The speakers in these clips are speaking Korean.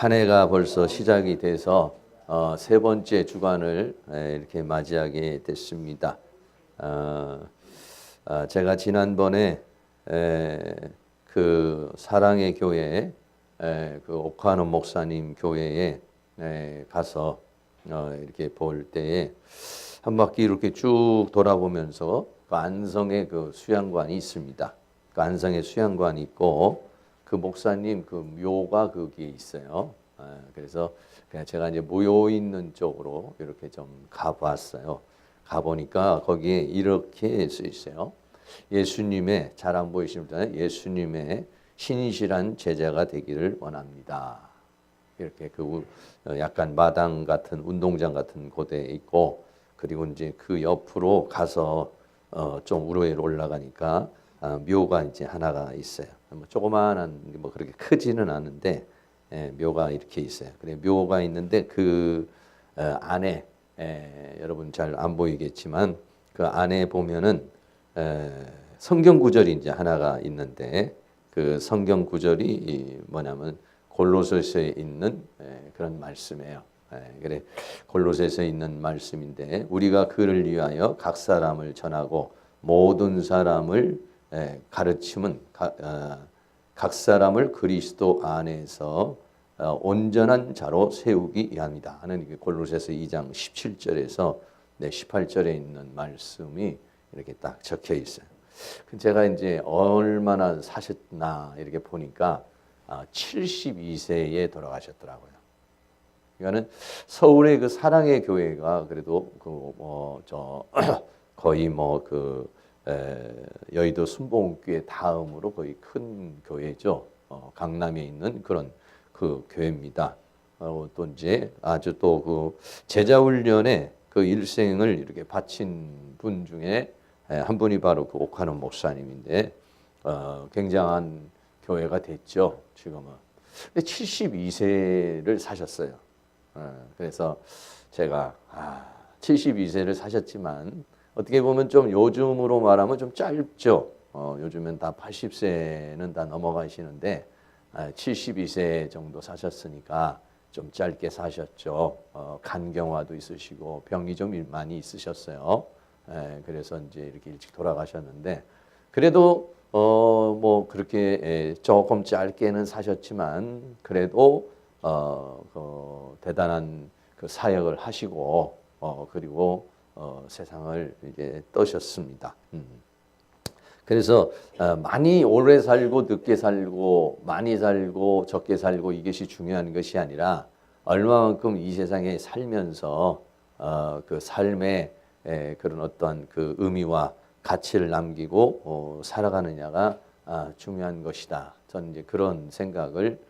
한 해가 벌써 시작이 돼서 세 번째 주간을 이렇게 맞이하게 됐습니다. 제가 지난번에 그 사랑의 교회 그 오카노 목사님 교회에 가서 이렇게 볼 때에 한 바퀴 이렇게 쭉 돌아보면서 그 안성에 그 수양관이 있습니다. 그 안성에 수양관이 있고 그 목사님 그 묘가 거기에 있어요. 그래서 그냥 제가 이제 묘 있는 쪽으로 이렇게 좀 가봤어요. 가보니까 거기에 이렇게 써 있어요. 예수님의, 잘 안 보이십니까? 예수님의 신실한 제자가 되기를 원합니다. 이렇게 그 약간 마당 같은 운동장 같은 곳에 있고, 그리고 이제 그 옆으로 가서 좀 우로에 올라가니까 묘가 이제 하나가 있어요. 뭐 조그마한 뭐 그렇게 크지는 않은데 묘가 이렇게 있어요. 그래 묘가 있는데 그 안에 여러분 잘 안 보이겠지만 그 안에 보면은 성경 구절이 이제 하나가 있는데 그 성경 구절이 뭐냐면 골로새서에 있는 그런 말씀이에요. 그래 골로새서에 있는 말씀인데 우리가 그를 위하여 각 사람을 전하고 모든 사람을 가르침은 각 사람을 그리스도 안에서 온전한 자로 세우기 위함이다 하는 골로새서 2장 17절에서 18절에 있는 말씀이 이렇게 딱 적혀 있어요. 제가 이제 얼마나 사셨나 이렇게 보니까 72세에 돌아가셨더라고요. 그러니까는 서울의 그 사랑의 교회가 그래도 거의 여의도 순복음교회 다음으로 거의 큰 교회죠. 강남에 있는 그런 그 교회입니다. 또 이제 아주 또 그 제자훈련에 그 일생을 이렇게 바친 분 중에 한 분이 바로 그 오카노 목사님인데 굉장한 교회가 됐죠. 지금은. 근데 72세를 사셨어요. 그래서 제가 72세를 사셨지만 어떻게 보면 좀 요즘으로 말하면 좀 짧죠. 요즘엔 다 80세는 다 넘어가시는데 72세 정도 사셨으니까 좀 짧게 사셨죠. 간경화도 있으시고 병이 좀 많이 있으셨어요. 그래서 이제 이렇게 일찍 돌아가셨는데 그래도 뭐 그렇게 조금 짧게는 사셨지만 그래도 대단한 그 사역을 하시고 그리고 세상을 이제 떠셨습니다. 그래서 많이 오래 살고 늦게 살고 많이 살고 적게 살고 이것이 중요한 것이 아니라 얼마만큼 이 세상에 살면서 그 삶의 그런 어떤 그 의미와 가치를 남기고 살아가느냐가 중요한 것이다. 저는 이제 그런 생각을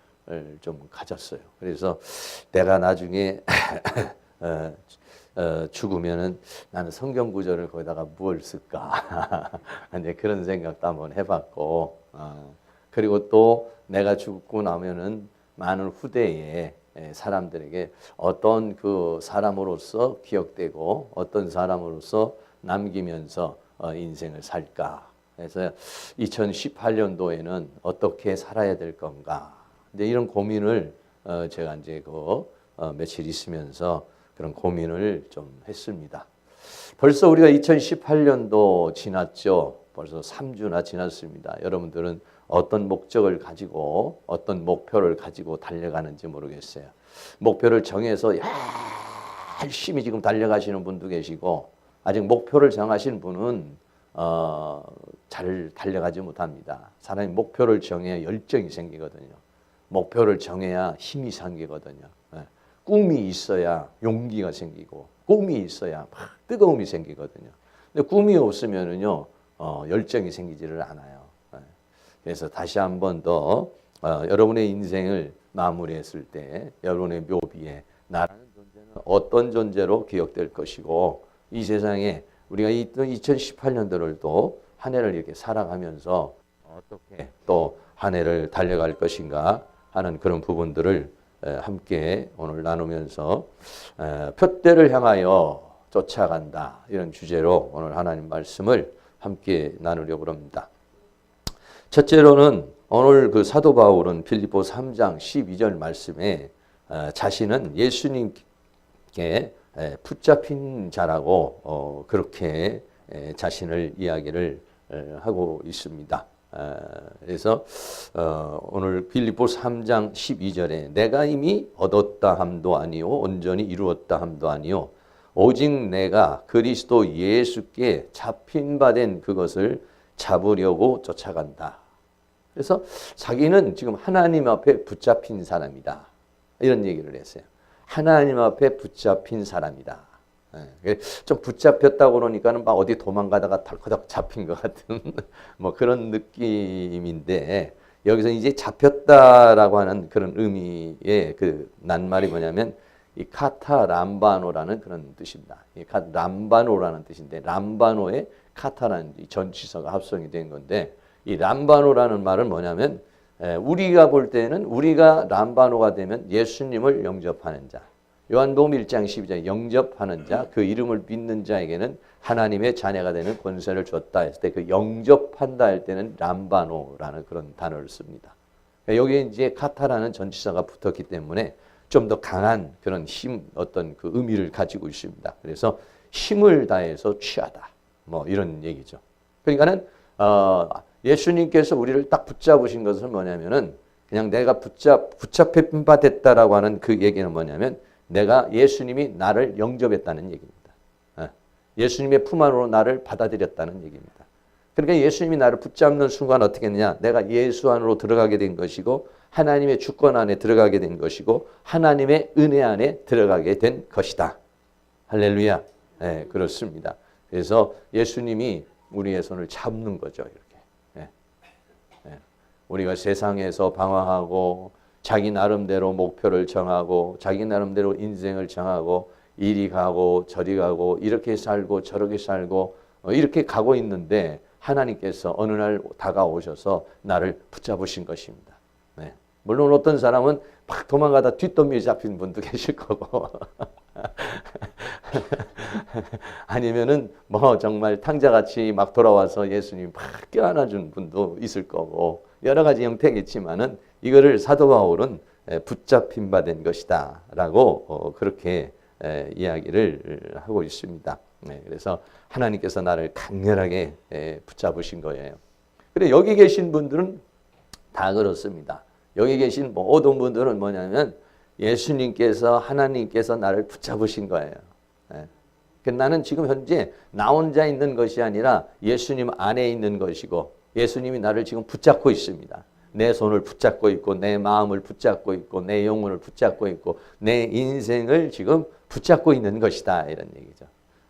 좀 가졌어요. 그래서 내가 나중에 죽으면은 나는 성경 구절을 거기다가 무엇을 쓸까? 이제 그런 생각도 한번 해봤고, 그리고 또 내가 죽고 나면은 많은 후대에 사람들에게 어떤 그 사람으로서 기억되고 어떤 사람으로서 남기면서 인생을 살까? 그래서 2018년도에는 어떻게 살아야 될 건가? 이제 이런 고민을 제가 이제 며칠 있으면서 그런 고민을 좀 했습니다. 벌써 우리가 2018년도 지났죠. 벌써 3주나 지났습니다. 여러분들은 어떤 목적을 가지고 어떤 목표를 가지고 달려가는지 모르겠어요. 목표를 정해서 열심히 지금 달려가시는 분도 계시고 아직 목표를 정하신 분은 잘 달려가지 못합니다. 사람이 목표를 정해야 열정이 생기거든요. 목표를 정해야 힘이 생기거든요. 꿈이 있어야 용기가 생기고 꿈이 있어야 막 뜨거움이 생기거든요. 근데 꿈이 없으면은요 열정이 생기지를 않아요. 그래서 다시 한 번 더 여러분의 인생을 마무리했을 때 여러분의 묘비에 나라는 존재는 어떤 존재로 기억될 것이고 이 세상에 우리가 2018년도를 또 한 해를 이렇게 살아가면서 어떻게 또 한 해를 달려갈 것인가 하는 그런 부분들을 함께 오늘 나누면서 표대를 향하여 쫓아간다 이런 주제로 오늘 하나님 말씀을 함께 나누려고 합니다. 첫째로는 오늘 그 사도 바울은 빌립보 3장 12절 말씀에 자신은 예수님께 붙잡힌 자라고 그렇게 자신을 이야기를 하고 있습니다. 그래서 오늘 빌립보서 3장 12절에 내가 이미 얻었다 함도 아니요 온전히 이루었다 함도 아니요 오직 내가 그리스도 예수께 잡힌 바 된 그것을 잡으려고 쫓아간다. 그래서 자기는 지금 하나님 앞에 붙잡힌 사람이다. 이런 얘기를 했어요. 하나님 앞에 붙잡힌 사람이다. 좀 붙잡혔다고 그러니까는 막 어디 도망가다가 덜커덕 잡힌 것 같은 뭐 그런 느낌인데 여기서 이제 잡혔다라고 하는 그런 의미의 그 낱말이 뭐냐면 이 카타 람바노라는 그런 뜻입니다. 이 람바노라는 뜻인데 람바노에 카타라는 전치사가 합성이 된 건데 이 람바노라는 말은 뭐냐면 우리가 볼 때는 우리가 람바노가 되면 예수님을 영접하는 자. 요한복음 1장 12절 영접하는 자, 그 이름을 믿는 자에게는 하나님의 자녀가 되는 권세를 줬다 했을 때 그 영접한다 할 때는 람바노라는 그런 단어를 씁니다. 여기에 이제 카타라는 전치사가 붙었기 때문에 좀 더 강한 그런 힘, 어떤 그 의미를 가지고 있습니다. 그래서 힘을 다해서 취하다. 뭐 이런 얘기죠. 그러니까는 예수님께서 우리를 딱 붙잡으신 것은 뭐냐면은 그냥 내가 붙잡힌 바 됐다라고 하는 그 얘기는 뭐냐면 내가 예수님이 나를 영접했다는 얘기입니다. 예수님의 품 안으로 나를 받아들였다는 얘기입니다. 그러니까 예수님이 나를 붙잡는 순간 어떻게 했느냐? 내가 예수 안으로 들어가게 된 것이고 하나님의 주권 안에 들어가게 된 것이고 하나님의 은혜 안에 들어가게 된 것이다. 할렐루야. 네, 그렇습니다. 그래서 예수님이 우리의 손을 잡는 거죠. 이렇게. 우리가 세상에서 방황하고 자기 나름대로 목표를 정하고 자기 나름대로 인생을 정하고 이리 가고 저리 가고 이렇게 살고 저렇게 살고 이렇게 가고 있는데 하나님께서 어느 날 다가오셔서 나를 붙잡으신 것입니다. 네. 물론 어떤 사람은 막 도망가다 뒷더미에 잡힌 분도 계실 거고 아니면은 뭐 정말 탕자같이 막 돌아와서 예수님 막 껴안아준 분도 있을 거고 여러 가지 형태겠지만은 이거를 사도 바울은 붙잡힌 바 된 것이다 라고 그렇게 이야기를 하고 있습니다. 그래서 하나님께서 나를 강렬하게 붙잡으신 거예요. 그래 여기 계신 분들은 다 그렇습니다. 여기 계신 모든 분들은 뭐냐면 예수님께서 하나님께서 나를 붙잡으신 거예요. 나는 지금 현재 나 혼자 있는 것이 아니라 예수님 안에 있는 것이고 예수님이 나를 지금 붙잡고 있습니다. 내 손을 붙잡고 있고 내 마음을 붙잡고 있고 내 영혼을 붙잡고 있고 내 인생을 지금 붙잡고 있는 것이다 이런 얘기죠.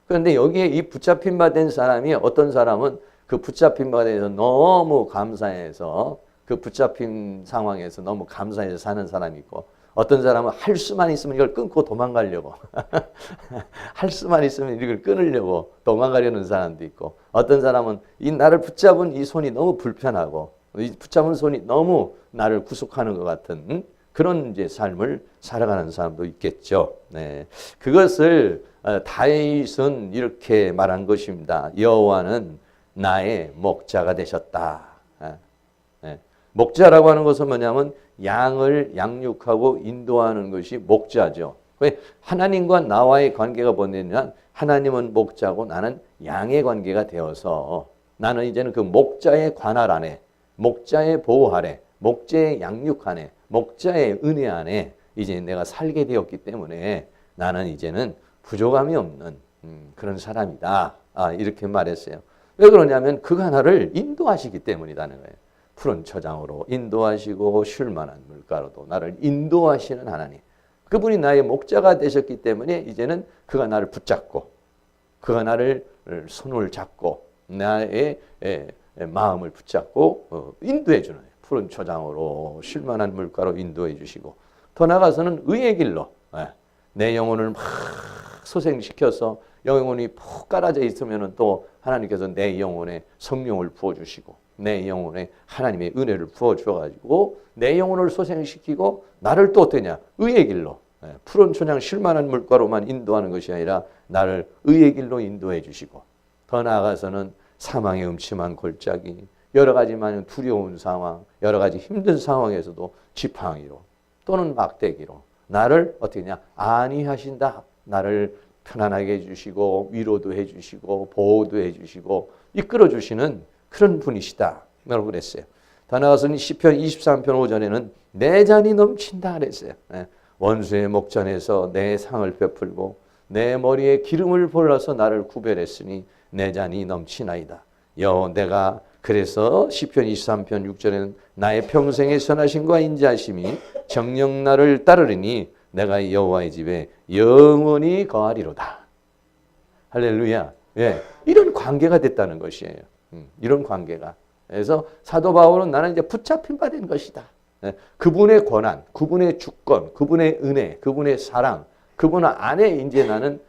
그런데 여기에 이 붙잡힌 바 된 사람이 어떤 사람은 그 붙잡힌 바에 대해서 너무 감사해서 그 붙잡힌 상황에서 너무 감사해서 사는 사람이 있고 어떤 사람은 할 수만 있으면 이걸 끊고 도망가려고 할 수만 있으면 이걸 끊으려고 도망가려는 사람도 있고 어떤 사람은 이 나를 붙잡은 이 손이 너무 불편하고 이 붙잡은 손이 너무 나를 구속하는 것 같은 그런 이제 삶을 살아가는 사람도 있겠죠. 네. 그것을 다윗은 이렇게 말한 것입니다. 여호와는 나의 목자가 되셨다. 목자라고 하는 것은 뭐냐면 양을 양육하고 인도하는 것이 목자죠. 왜 하나님과 나와의 관계가 뭐냐면 하나님은 목자고 나는 양의 관계가 되어서 나는 이제는 그 목자의 관할 안에 목자의 보호 아래 목자의 양육 안에 목자의 은혜 안에 이제 내가 살게 되었기 때문에 나는 이제는 부족함이 없는 그런 사람이다. 이렇게 말했어요. 왜 그러냐면 그가 나를 인도하시기 때문이라는 거예요. 푸른 초장으로 인도하시고 쉴만한 물가로도 나를 인도하시는 하나님. 그분이 나의 목자가 되셨기 때문에 이제는 그가 나를 붙잡고 그가 나를 손을 잡고 나의 마음을 붙잡고 인도해 주는 거예요. 푸른 초장으로 쉴만한 물가로 인도해 주시고 더 나아가서는 의의 길로 내 영혼을 막 소생시켜서 영혼이 푹 깔아져 있으면 또 하나님께서 내 영혼에 성령을 부어주시고 내 영혼에 하나님의 은혜를 부어주어가지고 내 영혼을 소생시키고 나를 또 어떠냐 의의 길로 푸른 초장 쉴만한 물가로만 인도하는 것이 아니라 나를 의의 길로 인도해 주시고 더 나아가서는 사망의 음침한 골짜기 여러 가지만 두려운 상황 여러 가지 힘든 상황에서도 지팡이로 또는 막대기로 나를 어떻게 냐 안위하신다. 나를 편안하게 해주시고 위로도 해주시고 보호도 해주시고 이끌어주시는 그런 분이시다. 라고 그랬어요. 더 나아가서는 시편 23편 5절에는 내 잔이 넘친다 그랬어요. 원수의 목전에서 내 상을 베풀고 내 머리에 기름을 불러서 나를 구별했으니 내 잔이 넘치나이다. 내가 그래서 시편 23편 6절에는 나의 평생의 선하심과 인자하심이 정녕 나를 따르리니 내가 여호와의 집에 영원히 거하리로다. 할렐루야. 예, 이런 관계가 됐다는 것이에요. 이런 관계가. 그래서 사도 바울은 나는 이제 붙잡힌 바 된 것이다. 예, 그분의 권한, 그분의 주권, 그분의 은혜, 그분의 사랑, 그분 안에 이제 나는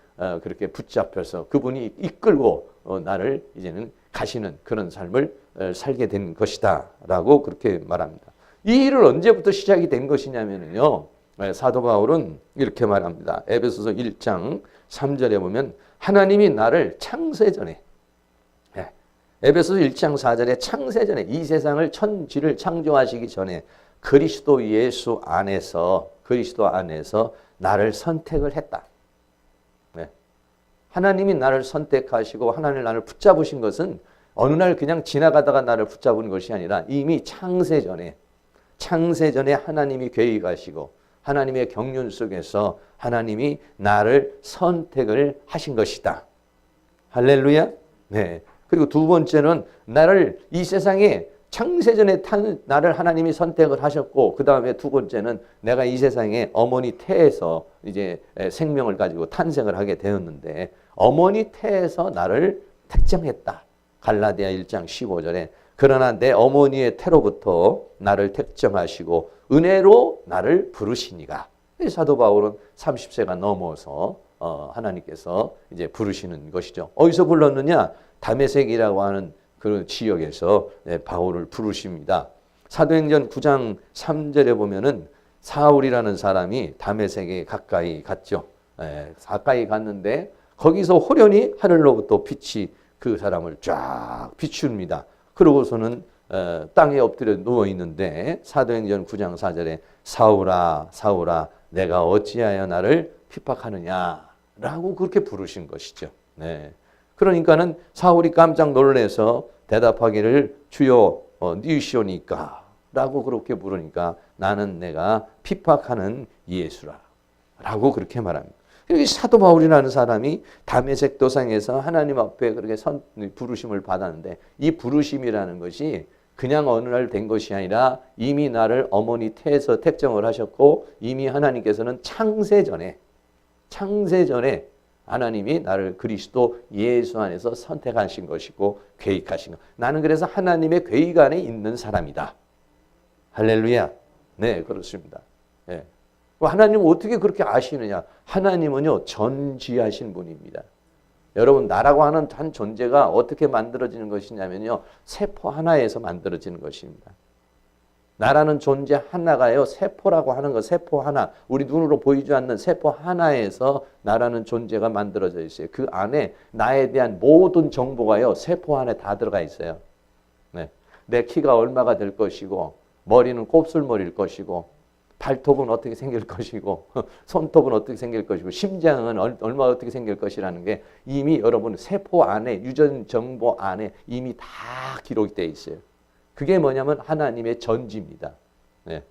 그렇게 붙잡혀서 그분이 이끌고 나를 이제는 가시는 그런 삶을 살게 된 것이다. 라고 그렇게 말합니다. 이 일을 언제부터 시작이 된 것이냐면요. 사도 바울은 이렇게 말합니다. 에베소서 1장 3절에 보면 하나님이 나를 창세전에 에베소서 1장 4절에 창세전에 이 세상을 천지를 창조하시기 전에 그리스도 예수 안에서 나를 선택을 했다. 하나님이 나를 선택하시고 하나님 나를 붙잡으신 것은 어느 날 그냥 지나가다가 나를 붙잡은 것이 아니라 이미 창세전에 하나님이 계획하시고 하나님의 경륜 속에서 하나님이 나를 선택을 하신 것이다. 할렐루야. 네. 그리고 두 번째는 나를 이 세상에 창세전에 나를 하나님이 선택을 하셨고 그 다음에 두 번째는 내가 이 세상에 어머니 태에서 이제 생명을 가지고 탄생을 하게 되었는데 어머니 태에서 나를 택정했다. 갈라디아 1장 15절에 그러나 내 어머니의 태로부터 나를 택정하시고 은혜로 나를 부르시니가. 사도 바울은 30세가 넘어서 하나님께서 이제 부르시는 것이죠. 어디서 불렀느냐? 다메섹이라고 하는 그 지역에서 바울을 부르십니다. 사도행전 9장 3절에 보면은 사울이라는 사람이 다메섹에 가까이 갔죠. 가까이 갔는데 거기서 호련히 하늘로부터 빛이 그 사람을 쫙 비춥니다. 그러고서는 땅에 엎드려 누워 있는데 사도행전 9장 4절에 사울아 사울아 내가 어찌하여 나를 핍박하느냐라고 그렇게 부르신 것이죠. 네. 그러니까는 사울이 깜짝 놀라서 대답하기를 주여 니시오니까 라고 그렇게 부르니까 나는 내가 핍박하는 예수라 라고 그렇게 말합니다. 여기 사도 바울이라는 사람이 다메섹 도상에서 하나님 앞에 그렇게 부르심을 받았는데 이 부르심이라는 것이 그냥 어느 날 된 것이 아니라 이미 나를 어머니 태에서 택정을 하셨고 이미 하나님께서는 창세전에 하나님이 나를 그리스도 예수 안에서 선택하신 것이고 계획하신 것. 나는 그래서 하나님의 계획 안에 있는 사람이다. 할렐루야. 네, 그렇습니다. 네. 하나님은 어떻게 그렇게 아시느냐? 하나님은요, 전지하신 분입니다. 여러분, 나라고 하는 한 존재가 어떻게 만들어지는 것이냐면요, 세포 하나에서 만들어지는 것입니다. 나라는 존재 하나가요, 세포라고 하는 것, 세포 하나, 우리 눈으로 보이지 않는 세포 하나에서 나라는 존재가 만들어져 있어요. 그 안에 나에 대한 모든 정보가요, 세포 안에 다 들어가 있어요. 네. 내 키가 얼마가 될 것이고, 머리는 곱슬머리일 것이고, 발톱은 어떻게 생길 것이고, 손톱은 어떻게 생길 것이고, 심장은 얼마 어떻게 생길 것이라는 게 이미 여러분 세포 안에, 유전 정보 안에 이미 다 기록이 되어 있어요. 그게 뭐냐면 하나님의 전지입니다. 네.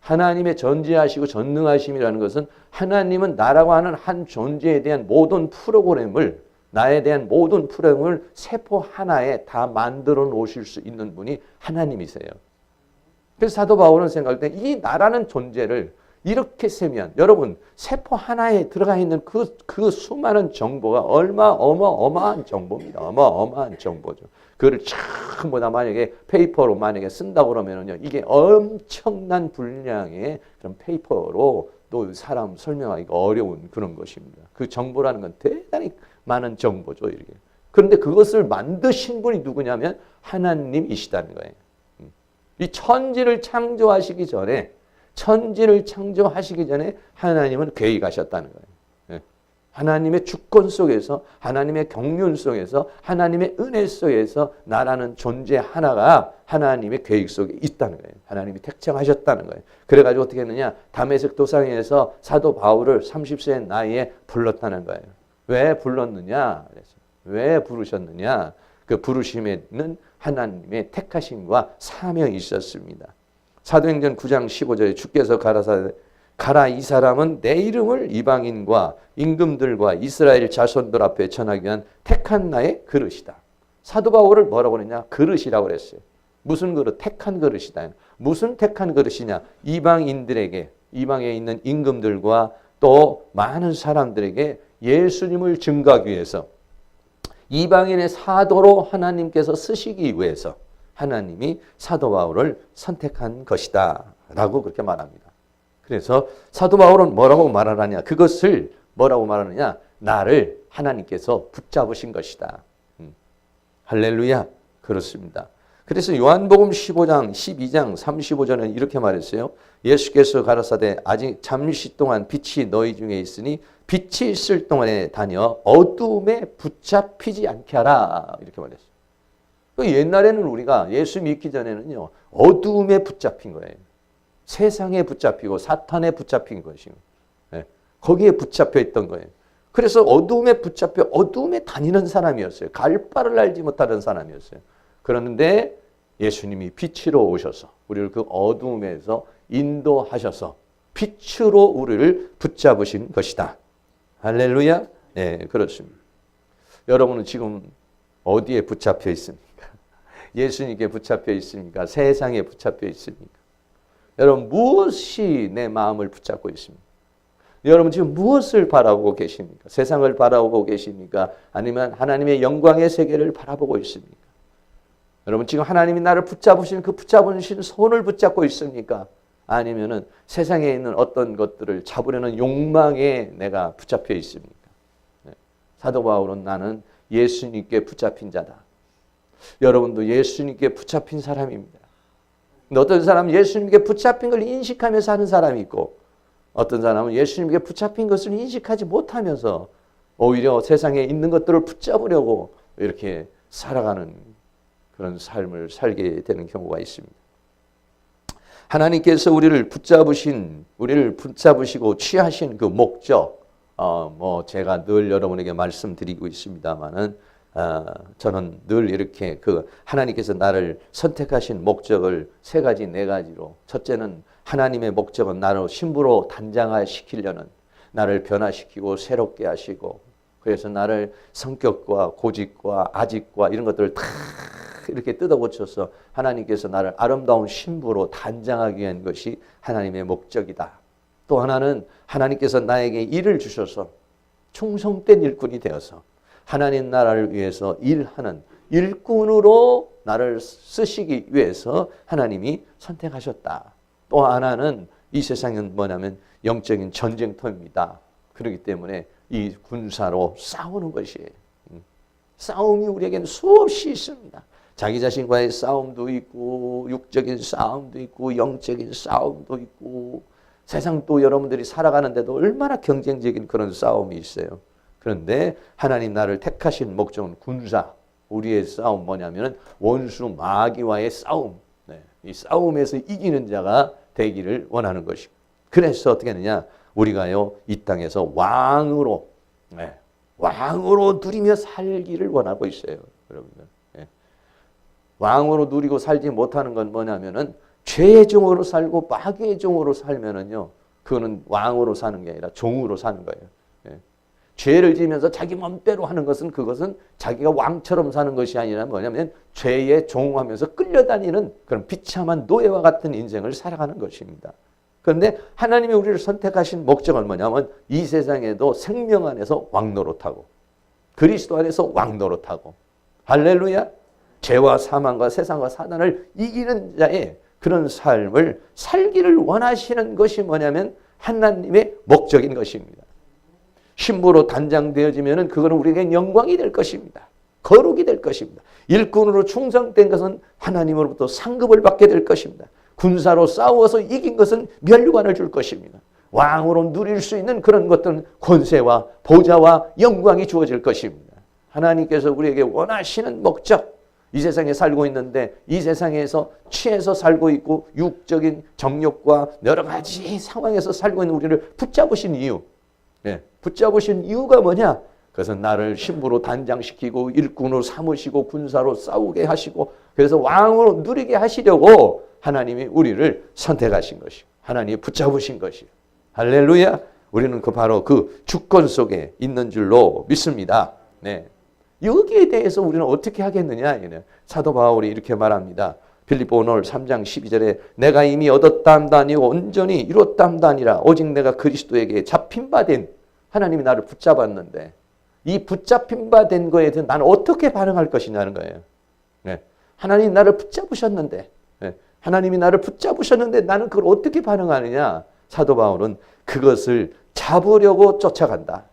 하나님의 전지하시고 전능하심이라는 것은 하나님은 나라고 하는 한 존재에 대한 모든 프로그램을 나에 대한 모든 프로그램을 세포 하나에 다 만들어 놓으실 수 있는 분이 하나님이세요. 그래서 사도 바울은 생각할 때 이 나라는 존재를 이렇게 세면 여러분 세포 하나에 들어가 있는 그 수많은 정보가 어마어마한 정보입니다. 어마어마한 정보죠. 그거를 전부 다 만약에 페이퍼로 만약에 쓴다고 그러면은요, 이게 엄청난 분량의 그런 페이퍼로 또 사람 설명하기가 어려운 그런 것입니다. 그 정보라는 건 대단히 많은 정보죠, 이렇게. 그런데 그것을 만드신 분이 누구냐면 하나님이시다는 거예요. 이 천지를 창조하시기 전에 하나님은 계획하셨다는 거예요. 하나님의 주권 속에서, 하나님의 경륜 속에서, 하나님의 은혜 속에서 나라는 존재 하나가 하나님의 계획 속에 있다는 거예요. 하나님이 택정하셨다는 거예요. 그래가지고 어떻게 했느냐? 다메섹 도상에서 사도 바울을 30세 나이에 불렀다는 거예요. 왜 불렀느냐? 왜 부르셨느냐? 그 부르심에는 하나님의 택하심과 사명이 있었습니다. 사도행전 9장 15절에 주께서 가라, 이 사람은 내 이름을 이방인과 임금들과 이스라엘 자손들 앞에 전하기 위한 택한 나의 그릇이다. 사도 바울을 뭐라고 그랬냐? 그릇이라고 그랬어요. 무슨 그릇? 택한 그릇이다. 무슨 택한 그릇이냐? 이방인들에게, 이방에 있는 임금들과 또 많은 사람들에게 예수님을 증거하기 위해서, 이방인의 사도로 하나님께서 쓰시기 위해서 하나님이 사도 바울을 선택한 것이다 라고 그렇게 말합니다. 그래서 사도 바울은 뭐라고 말하느냐? 그것을 뭐라고 말하느냐? 나를 하나님께서 붙잡으신 것이다. 할렐루야. 그렇습니다. 그래서 요한복음 15장, 12장, 35절은 이렇게 말했어요. 예수께서 가라사대 아직 잠시 동안 빛이 너희 중에 있으니 빛이 있을 동안에 다녀 어둠에 붙잡히지 않게 하라. 이렇게 말했어요. 옛날에는 우리가 예수 믿기 전에는요, 어둠에 붙잡힌 거예요. 세상에 붙잡히고 사탄에 붙잡힌 것이고, 거기에 붙잡혀 있던 거예요. 그래서 어둠에 붙잡혀 어둠에 다니는 사람이었어요. 갈 바를 알지 못하는 사람이었어요. 그런데 예수님이 빛으로 오셔서 우리를 그 어둠에서 인도하셔서 빛으로 우리를 붙잡으신 것이다. 할렐루야. 네, 그렇습니다. 여러분은 지금 어디에 붙잡혀 있습니까? 예수님께 붙잡혀 있습니까? 세상에 붙잡혀 있습니까? 여러분, 무엇이 내 마음을 붙잡고 있습니까? 여러분 지금 무엇을 바라보고 계십니까? 세상을 바라보고 계십니까? 아니면 하나님의 영광의 세계를 바라보고 있습니까? 여러분 지금 하나님이 나를 붙잡으신 그 붙잡으신 손을 붙잡고 있습니까? 아니면은 세상에 있는 어떤 것들을 잡으려는 욕망에 내가 붙잡혀 있습니까? 사도 바울은 나는 예수님께 붙잡힌 자다. 여러분도 예수님께 붙잡힌 사람입니다. 근데 어떤 사람은 예수님께 붙잡힌 걸 인식하며 사는 사람이 있고, 어떤 사람은 예수님께 붙잡힌 것을 인식하지 못하면서 오히려 세상에 있는 것들을 붙잡으려고 이렇게 살아가는 그런 삶을 살게 되는 경우가 있습니다. 하나님께서 우리를 붙잡으시고 취하신 그 목적, 제가 늘 여러분에게 말씀드리고 있습니다만은, 저는 늘 이렇게 하나님께서 나를 선택하신 목적을 세 가지, 네 가지로, 첫째는 하나님의 목적은 나를 신부로 단장시키려는, 나를 변화시키고 새롭게 하시고, 그래서 나를 성격과 고집과 아집과 이런 것들을 다 이렇게 뜯어고쳐서 하나님께서 나를 아름다운 신부로 단장하기 위한 것이 하나님의 목적이다. 또 하나는 하나님께서 나에게 일을 주셔서 충성된 일꾼이 되어서 하나님 나라를 위해서 일하는 일꾼으로 나를 쓰시기 위해서 하나님이 선택하셨다. 또 하나는 이 세상은 뭐냐면 영적인 전쟁터입니다. 그렇기 때문에 이 군사로 싸우는 것이에요. 싸움이 우리에게는 수없이 있습니다. 자기 자신과의 싸움도 있고, 육적인 싸움도 있고, 영적인 싸움도 있고, 세상 또 여러분들이 살아가는데도 얼마나 경쟁적인 그런 싸움이 있어요. 그런데 하나님 나를 택하신 목적은 군사, 우리의 싸움 뭐냐면 원수 마귀와의 싸움, 이 싸움에서 이기는 자가 되기를 원하는 것이고, 그래서 어떻게 하느냐, 우리가요 이 땅에서 왕으로 누리며 살기를 원하고 있어요, 여러분들. 왕으로 누리고 살지 못하는 건 뭐냐면은 죄의 종으로 살고 마귀의 종으로 살면은요, 그거는 왕으로 사는 게 아니라 종으로 사는 거예요. 죄를 지면서 자기 맘대로 하는 것은, 그것은 자기가 왕처럼 사는 것이 아니라 뭐냐면 죄의 종하면서 끌려다니는 그런 비참한 노예와 같은 인생을 살아가는 것입니다. 그런데 하나님이 우리를 선택하신 목적은 뭐냐면 이 세상에도 생명 안에서 왕노릇하고 그리스도 안에서 왕노릇하고, 할렐루야, 죄와 사망과 세상과 사단을 이기는 자의 그런 삶을 살기를 원하시는 것이 뭐냐면 하나님의 목적인 것입니다. 신부로 단장되어지면 그거는 우리에게 영광이 될 것입니다. 거룩이 될 것입니다. 일꾼으로 충성된 것은 하나님으로부터 상급을 받게 될 것입니다. 군사로 싸워서 이긴 것은 면류관을 줄 것입니다. 왕으로 누릴 수 있는 그런 것들은 권세와 보좌와 영광이 주어질 것입니다. 하나님께서 우리에게 원하시는 목적, 이 세상에 살고 있는데 이 세상에서 취해서 살고 있고 육적인 정욕과 여러 가지 상황에서 살고 있는 우리를 붙잡으신 이유, 붙잡으신 이유가 뭐냐? 그것은 나를 신부로 단장시키고 일꾼으로 삼으시고 군사로 싸우게 하시고 그래서 왕으로 누리게 하시려고 하나님이 우리를 선택하신 것이고 하나님이 붙잡으신 것이에요. 할렐루야. 우리는 바로 그 주권 속에 있는 줄로 믿습니다. 네. 여기에 대해서 우리는 어떻게 하겠느냐? 사도 바울이 이렇게 말합니다. 빌립보서 3장 12절에 내가 이미 얻었다함도 아니고 온전히 이뤘다함도 아니라 오직 내가 그리스도에게 잡힌 바 된, 하나님이 나를 붙잡았는데 이 붙잡힌 바 된 거에 대해서 나는 어떻게 반응할 것이냐는 거예요. 네. 하나님이 나를 붙잡으셨는데, 하나님이 나를 붙잡으셨는데 나는 그걸 어떻게 반응하느냐? 사도 바울은 그것을 잡으려고 쫓아간다.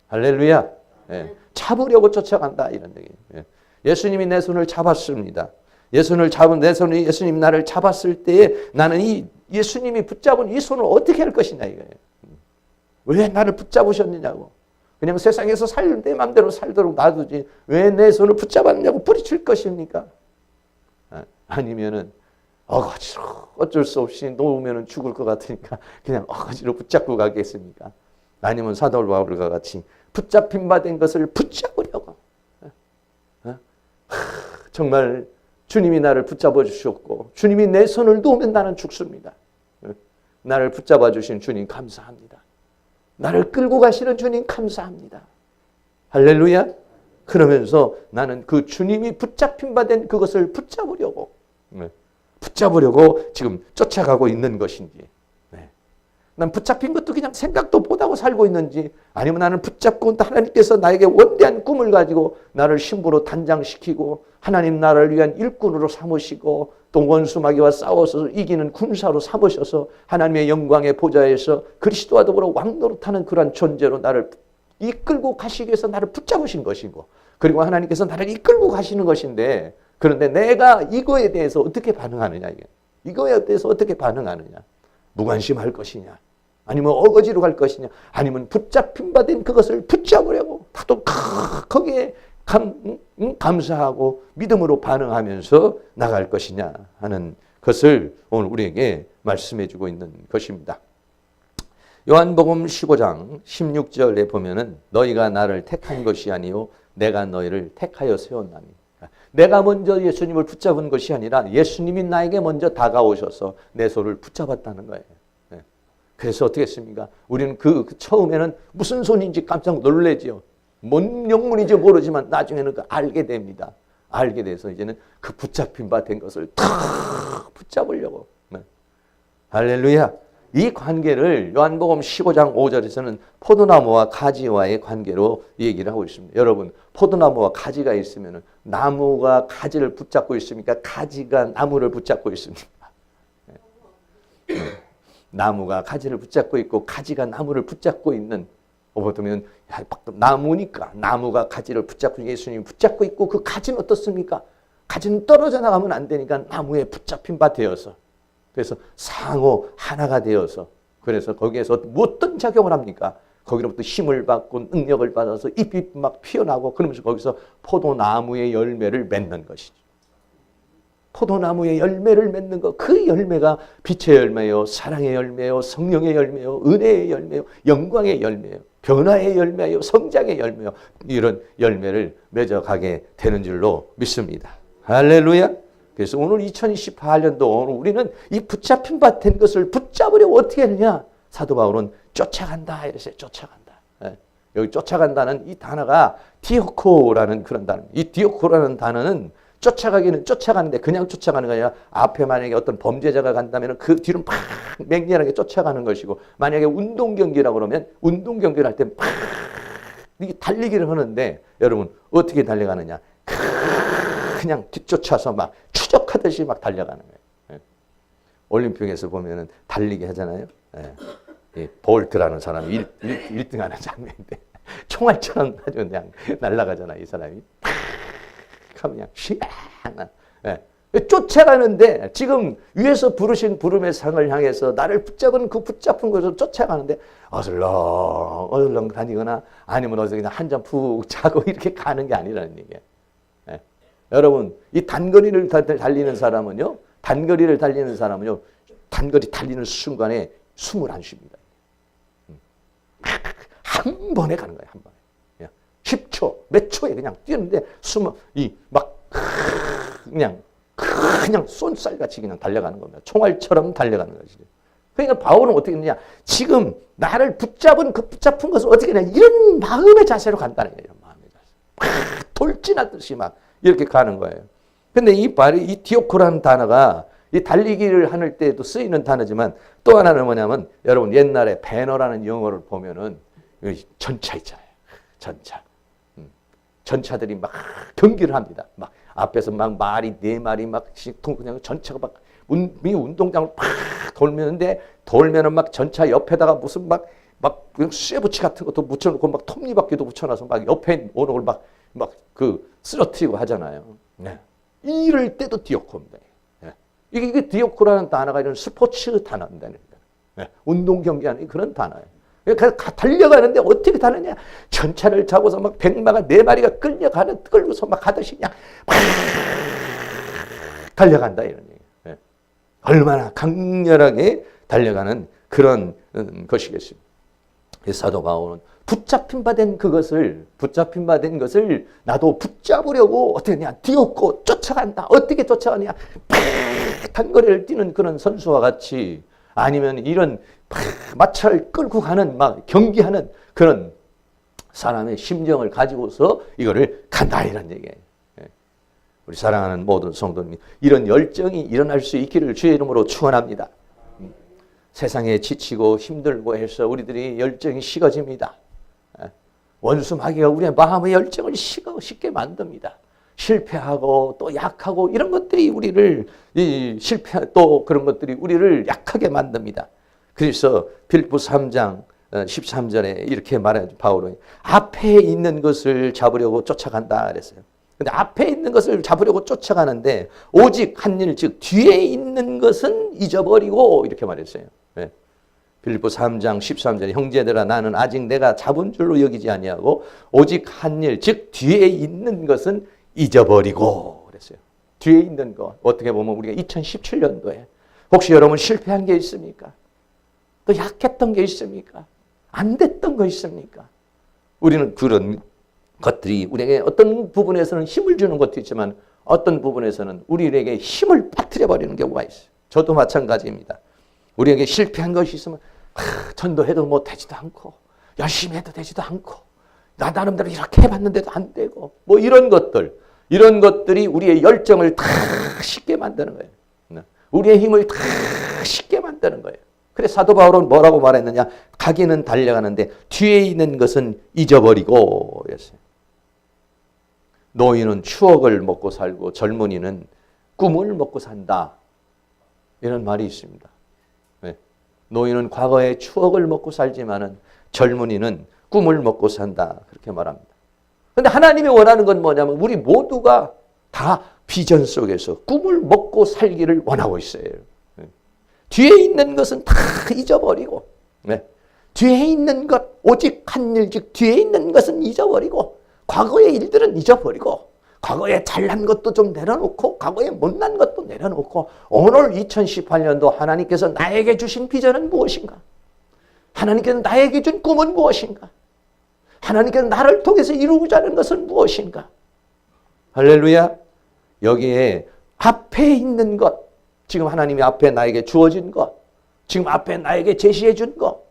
할렐루야. 잡으려고 쫓아간다 이런 얘기예요. 예수님이 내 손을 잡았습니다. 예수님이 나를 잡았을 때에 나는 이 예수님이 붙잡은 이 손을 어떻게 할 것이냐 이거예요. 왜 나를 붙잡으셨느냐고. 그냥 세상에서 내 마음대로 살도록 놔두지 왜 내 손을 붙잡았냐고 뿌리칠 것입니까? 아니면은 어거지로 어쩔 수 없이 놓으면 죽을 것 같으니까 그냥 어거지로 붙잡고 가겠습니까? 아니면 사도 바울과 같이 붙잡힌 바 된 것을 붙잡으려고. 정말 주님이 나를 붙잡아 주셨고 주님이 내 손을 놓으면 나는 죽습니다. 나를 붙잡아 주신 주님 감사합니다. 나를 끌고 가시는 주님 감사합니다. 할렐루야. 그러면서 나는 그 주님이 붙잡힌 바 된 그것을 붙잡으려고 지금 쫓아가고 있는 것인지, 난 붙잡힌 것도 그냥 생각도 못하고 살고 있는지, 아니면 나는 붙잡고 하나님께서 나에게 원대한 꿈을 가지고 나를 신부로 단장시키고 하나님 나라를 위한 일꾼으로 삼으시고 또 원수마귀와 싸워서 이기는 군사로 삼으셔서 하나님의 영광의 보좌에서 그리스도와 더불어 왕노릇하는 그러한 존재로 나를 이끌고 가시기 위해서 나를 붙잡으신 것이고, 그리고 하나님께서 나를 이끌고 가시는 것인데, 그런데 내가 이거에 대해서 어떻게 반응하느냐, 이거에 대해서 어떻게 반응하느냐. 무관심할 것이냐, 아니면 어거지로 갈 것이냐, 아니면 붙잡힌 바 된 그것을 붙잡으려고 또 거기에 감사하고 믿음으로 반응하면서 나갈 것이냐 하는 것을 오늘 우리에게 말씀해 주고 있는 것입니다. 요한복음 15장 16절에 보면은 너희가 나를 택한 것이 아니요 내가 너희를 택하여 세웠나니, 내가 먼저 예수님을 붙잡은 것이 아니라 예수님이 나에게 먼저 다가오셔서 내 손을 붙잡았다는 거예요. 그래서 어떻게 했습니까? 우리는 그 처음에는 무슨 손인지 깜짝 놀라지요. 뭔 영문인지 모르지만 나중에는 알게 됩니다. 알게 돼서 이제는 그 붙잡힌 바 된 것을 탁 붙잡으려고. 할렐루야. 이 관계를 요한복음 15장 5절에서는 포도나무와 가지와의 관계로 얘기를 하고 있습니다. 여러분, 포도나무와 가지가 있으면 나무가 가지를 붙잡고 있습니까? 가지가 나무를 붙잡고 있습니까? 나무가 가지를 붙잡고 있고 가지가 나무를 붙잡고 있는, 보면 나무니까 나무가 가지를 붙잡고 예수님이 붙잡고 있고, 그 가지는 어떻습니까? 가지는 떨어져 나가면 안 되니까 나무에 붙잡힌 바 되어서, 그래서 상호 하나가 되어서, 그래서 거기에서 어떤 작용을 합니까? 거기로부터 힘을 받고 능력을 받아서 잎이 막 피어나고, 그러면서 거기서 포도나무의 열매를 맺는 것이죠. 포도나무의 열매를 맺는 것, 그 열매가 빛의 열매요, 사랑의 열매요, 성령의 열매요, 은혜의 열매요, 영광의 열매요, 변화의 열매요, 성장의 열매요, 이런 열매를 맺어가게 되는 줄로 믿습니다. 할렐루야. 그래서 오늘 2028년도 오늘 우리는 이 붙잡힌 바 된 것을 붙잡으려고 어떻게 하느냐? 사도 바울은 쫓아간다 이랬어요. 쫓아간다. 여기 쫓아간다는 이 단어가 디오코라는 그런 단어. 이 디오코라는 단어는 쫓아가기는 쫓아가는데 그냥 쫓아가는 게 아니라, 앞에 만약에 어떤 범죄자가 간다면 그 뒤로 막 맹렬하게 쫓아가는 것이고, 만약에 운동 경기라고 그러면 운동 경기를 할 때 막 달리기를 하는데, 여러분 어떻게 달려가느냐? 그냥 뒤쫓아서 막 추적하듯이 막 달려가는 거예요. 올림픽에서 보면은 달리기 하잖아요. 볼트라는 사람이 1등 하는 장면인데 총알처럼 아주 그냥 날아가잖아, 이 사람이. 그냥 시원한. 쫓아가는데 지금 위에서 부르신 부름의 상을 향해서 나를 붙잡은 그 붙잡은 것을 쫓아가는데 어슬렁 다니거나 아니면 어디서 그냥 한 잔 푹 자고 이렇게 가는 게 아니라는 얘기예요. 예. 여러분, 이 단거리를 달리는 사람은요, 단거리 달리는 순간에 숨을 안 쉽니다. 한 번에 가는 거예요, 한 번에. 10초, 몇 초에 그냥 뛰는데 그냥 쏜살같이 그냥 달려가는 겁니다. 총알처럼 달려가는 거지. 그러니까 바울은 어떻게 했느냐? 지금 나를 붙잡은 그 붙잡은 것을 어떻게 했냐? 이런 마음의 자세로 간다는 거예요. 마음의 자세. 돌진하듯이 막 이렇게 가는 거예요. 근데 이 디오코라는 단어가 이 달리기를 할 때도 쓰이는 단어지만 또 하나는 뭐냐면 여러분 옛날에 배너라는 영어를 보면은 전차 있잖아요. 전차들이 막 경기를 합니다. 막 앞에서 막 말이 4마리 막 그냥 전차가 막 운동장을 팍 돌면은 막 전차 옆에다가 무슨 막 그냥 쇠붙이 같은 것도 묻혀놓고 막 톱니바퀴도 붙여놔서 막 옆에 오는 걸 막 쓰러뜨리고 하잖아요. 네. 이럴 때도 디오코입니다. 네. 이게 디오코라는 단어가 이런 스포츠 단어입니다. 네. 운동 경기하는 그런 단어예요. 그러니까 달려가는데 어떻게 타느냐? 전차를 잡아서 막 4마리가 끌고서 막 가듯이 그냥 막 달려간다 이런 얘기예요. 네. 얼마나 강렬하게 달려가는 그런 것이겠습니다. 사도 바울은 붙잡힌 바 된 것을 나도 붙잡으려고 어떻게 하냐? 뒤엎고 쫓아간다. 어떻게 쫓아가냐? 단거리를 뛰는 그런 선수와 같이 아니면 이런 마차를 끌고 가는 막 경기하는 그런 사람의 심정을 가지고서 이거를 간다 이런 얘기예요. 우리 사랑하는 모든 성도님, 이런 열정이 일어날 수 있기를 주의 이름으로 축원합니다. 세상에 지치고 힘들고 해서 우리들이 열정이 식어집니다. 원수 마귀가 우리의 마음의 열정을 식게 만듭니다. 실패하고 또 약하고 이런 것들이 우리를 또 그런 것들이 우리를 약하게 만듭니다. 그래서 빌립보 3장 13절에 이렇게 말해요. 바울은 앞에 있는 것을 잡으려고 쫓아간다 그랬어요. 근데 앞에 있는 것을 잡으려고 쫓아가는데 오직 한 일 즉 뒤에 있는 것은 잊어버리고 이렇게 말했어요. 네. 빌립보 3장 13절에 형제들아 나는 아직 내가 잡은 줄로 여기지 아니하고 오직 한 일 즉 뒤에 있는 것은 잊어버리고 그랬어요. 뒤에 있는 것. 어떻게 보면 우리가 2017년도에 혹시 여러분 실패한 게 있습니까? 또 약했던 게 있습니까? 안 됐던 거 있습니까? 우리는 그런 것들이 우리에게 어떤 부분에서는 힘을 주는 것도 있지만 어떤 부분에서는 우리에게 힘을 빠뜨려 버리는 경우가 있어요. 저도 마찬가지입니다. 우리에게 실패한 것이 있으면 전도해도 뭐 되지도 않고 열심히 해도 되지도 않고 나 나름대로 이렇게 해봤는데도 안 되고 뭐 이런 것들이 우리의 열정을 다 식게 만드는 거예요. 우리의 힘을 다 식게 만드는 거예요. 그래서 사도 바울은 뭐라고 말했느냐? 가기는 달려가는데 뒤에 있는 것은 잊어버리고 그랬어요. 노인은 추억을 먹고 살고 젊은이는 꿈을 먹고 산다. 이런 말이 있습니다. 네. 노인은 과거의 추억을 먹고 살지만은 젊은이는 꿈을 먹고 산다. 그렇게 말합니다. 그런데 하나님이 원하는 건 뭐냐면 우리 모두가 다 비전 속에서 꿈을 먹고 살기를 원하고 있어요. 네. 뒤에 있는 것은 다 잊어버리고 네. 뒤에 있는 것 오직 한 일 즉 뒤에 있는 것은 잊어버리고 과거의 일들은 잊어버리고 과거에 잘난 것도 좀 내려놓고 과거에 못난 것도 내려놓고 오늘 2018년도 하나님께서 나에게 주신 비전은 무엇인가? 하나님께서 나에게 준 꿈은 무엇인가? 하나님께서 나를 통해서 이루고자 하는 것은 무엇인가? 할렐루야. 여기에 앞에 있는 것, 지금 하나님이 앞에 나에게 주어진 것, 지금 앞에 나에게 제시해 준 것,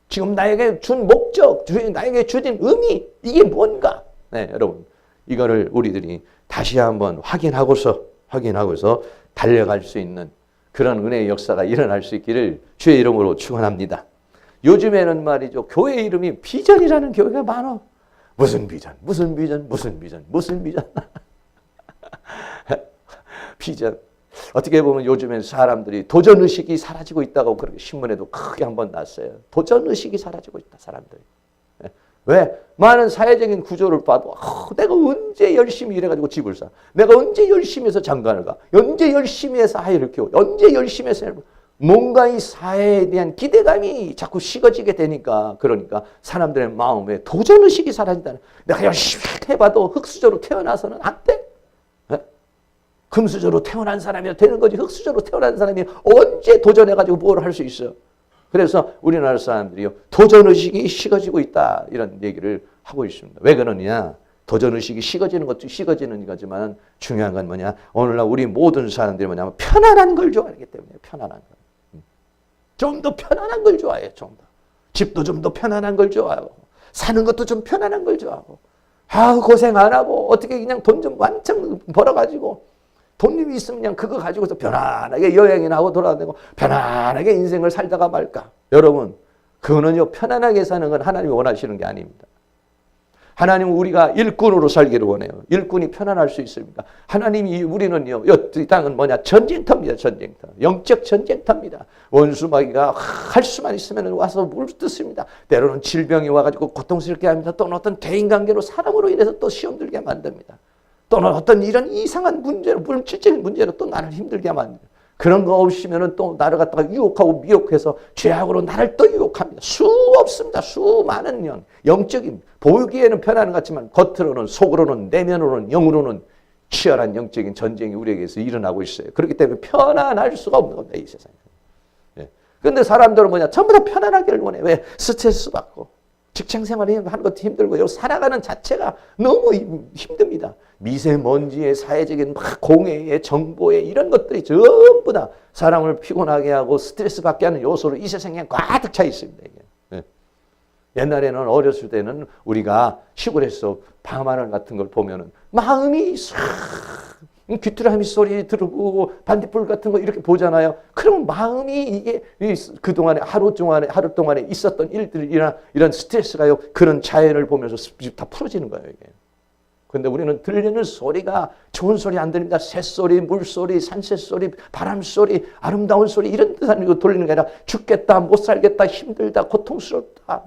지금 나에게 준 목적, 나에게 주신 의미, 이게 뭔가? 네, 여러분. 이거를 우리들이 다시 한번 확인하고서 달려갈 수 있는 그런 은혜의 역사가 일어날 수 있기를 주의 이름으로 축원합니다. 요즘에는 말이죠. 교회 이름이 비전이라는 교회가 많아. 무슨 비전. 비전. 어떻게 보면 요즘엔 사람들이 도전의식이 사라지고 있다고 그렇게 신문에도 크게 한번 났어요. 도전의식이 사라지고 있다, 사람들이. 왜? 많은 사회적인 구조를 봐도 내가 언제 열심히 일해가지고 집을 사? 내가 언제 열심히 해서 장가를 가? 언제 열심히 해서 아이를 키워? 언제 열심히 해서 뭔가 이 사회에 대한 기대감이 자꾸 식어지게 되니까 그러니까 사람들의 마음에 도전의식이 사라진다는 내가 열심히 해봐도 흙수저로 태어나서는 안 돼. 금수저로 태어난 사람이 되는 거지 흙수저로 태어난 사람이 언제 도전해가지고 뭘 할 수 있어. 그래서 우리나라 사람들이요 도전의식이 식어지고 있다 이런 얘기를 하고 있습니다. 왜 그러냐. 도전의식이 식어지는 것도 식어지는 거지만 중요한 건 뭐냐. 오늘날 우리 모든 사람들이 뭐냐면 편안한 걸 좋아하기 때문에 편안한 걸. 좀 더 편안한 걸 좋아해. 좀 더. 집도 좀 더 편안한 걸 좋아하고 사는 것도 좀 편안한 걸 좋아하고 고생 안 하고 어떻게 그냥 돈 좀 완창 벌어가지고 돈이 있으면 그냥 그거 가지고서 편안하게 여행이나 하고 돌아다니고 편안하게 인생을 살다가 말까. 여러분 그거는요 편안하게 사는 건 하나님이 원하시는 게 아닙니다. 하나님은 우리가 일꾼으로 살기를 원해요. 일꾼이 편안할 수 있습니다. 하나님이 우리는요 이 땅은 뭐냐 전쟁터입니다. 전쟁터. 영적 전쟁터입니다. 원수마귀가 할 수만 있으면 와서 물뜯습니다. 때로는 질병이 와가지고 고통스럽게 합니다. 또는 어떤 대인관계로 사람으로 인해서 또 시험 들게 만듭니다. 또는 어떤 이런 이상한 문제로 물질적인 문제로 또 나를 힘들게 만듭니다. 그런 거 없으면 또 나를 갖다가 유혹하고 미혹해서 죄악으로 나를 또 유혹합니다. 없습니다. 수많은 영적인 보기에는 편안한 것 같지만 겉으로는 속으로는 내면으로는 영으로는 치열한 영적인 전쟁이 우리에게서 일어나고 있어요. 그렇기 때문에 편안할 수가 없는 겁니다. 이 세상에. 그런데 사람들은 뭐냐 전부 다 편안하기를 원해. 왜? 스트레스 받고 직장생활을 하는 것도 힘들고 여기 살아가는 자체가 너무 힘듭니다. 미세먼지의 사회적인 공해의 정보의 이런 것들이 전부 다 사람을 피곤하게 하고 스트레스 받게 하는 요소로 이 세상에 가득 차 있습니다. 이게. 옛날에는 어렸을 때는 우리가 시골에서 밤하늘 같은 걸 보면은 마음이 싹 귀뚜라미 소리 들고 반딧불 같은 거 이렇게 보잖아요. 그러면 마음이 이게 그동안에 하루 동안에 있었던 일들이나 이런 스트레스가요. 그런 자연을 보면서 다 풀어지는 거예요. 이게. 근데 우리는 들리는 소리가 좋은 소리 안 들립니다. 새소리, 물소리, 산새소리, 바람소리, 아름다운 소리 이런 듯한 돌리는 게 아니라 죽겠다, 못 살겠다, 힘들다, 고통스럽다,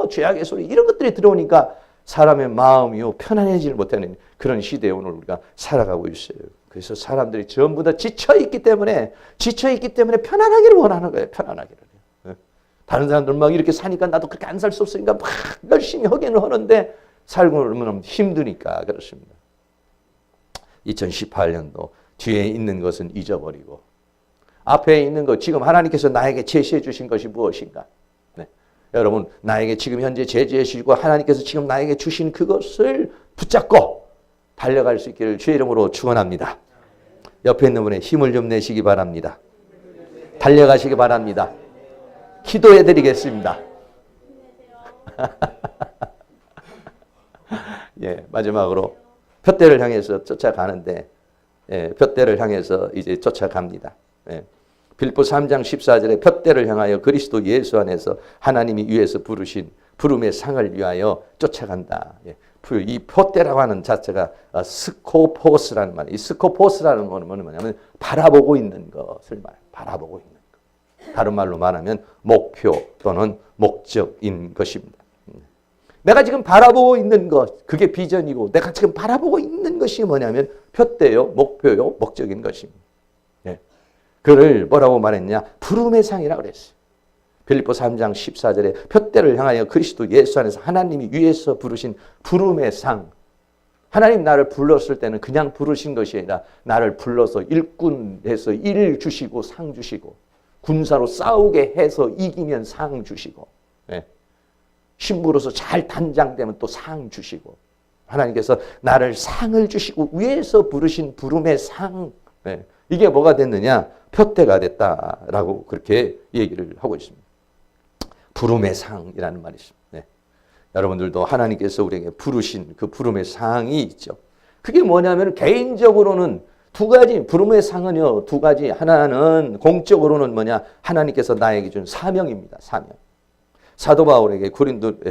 죄악의 소리 이런 것들이 들어오니까 사람의 마음이요 편안해지를 못하는 그런 시대에 오늘 우리가 살아가고 있어요. 그래서 사람들이 전부 다 지쳐있기 때문에 편안하기를 원하는 거예요. 편안하기를. 다른 사람들 막 이렇게 사니까 나도 그렇게 안 살 수 없으니까 막 열심히 하기는 하는데 살고 나면 힘드니까 그렇습니다. 2018년도 뒤에 있는 것은 잊어버리고 앞에 있는 것 지금 하나님께서 나에게 제시해 주신 것이 무엇인가. 여러분 나에게 지금 현재 제시해 주시고 하나님께서 지금 나에게 주신 그것을 붙잡고 달려갈 수 있기를 주의 이름으로 축원합니다. 옆에 있는 분의 힘을 좀 내시기 바랍니다. 달려가시기 바랍니다. 기도해 드리겠습니다. 예, 마지막으로 푯대를 향해서 쫓아가는데 푯대를 향해서 이제 쫓아갑니다. 빌립보 3장 14절에 푯대를 향하여 그리스도 예수 안에서 하나님이 위에서 부르신 부름의 상을 위하여 쫓아간다. 이 푯대라고 하는 자체가 스코포스라는 말이에요. 이 스코포스라는 건 뭐냐면 바라보고 있는 것을 말해요. 바라보고 있는 것. 다른 말로 말하면 목표 또는 목적인 것입니다. 내가 지금 바라보고 있는 것, 그게 비전이고 내가 지금 바라보고 있는 것이 뭐냐면 푯대요, 목표요, 목적인 것입니다. 그를 뭐라고 말했냐? 부름의 상이라고 그랬어요. 빌립보 3장 14절에 푯대를 향하여 그리스도 예수 안에서 하나님이 위에서 부르신 부름의 상. 하나님 나를 불렀을 때는 그냥 부르신 것이 아니라 나를 불러서 일꾼해서 일 주시고 상 주시고 군사로 싸우게 해서 이기면 상 주시고 신부로서 잘 단장되면 또 상 주시고 하나님께서 나를 상을 주시고 위에서 부르신 부름의 상. 이게 뭐가 됐느냐? 푯대가 됐다라고 그렇게 얘기를 하고 있습니다. 부름의 상이라는 말이 있습니다. 여러분들도 하나님께서 우리에게 부르신 그 부름의 상이 있죠. 그게 뭐냐면 개인적으로는 두 가지, 부름의 상은요, 두 가지. 하나는 공적으로는 뭐냐? 하나님께서 나에게 준 사명입니다. 사명. 사도 바울에게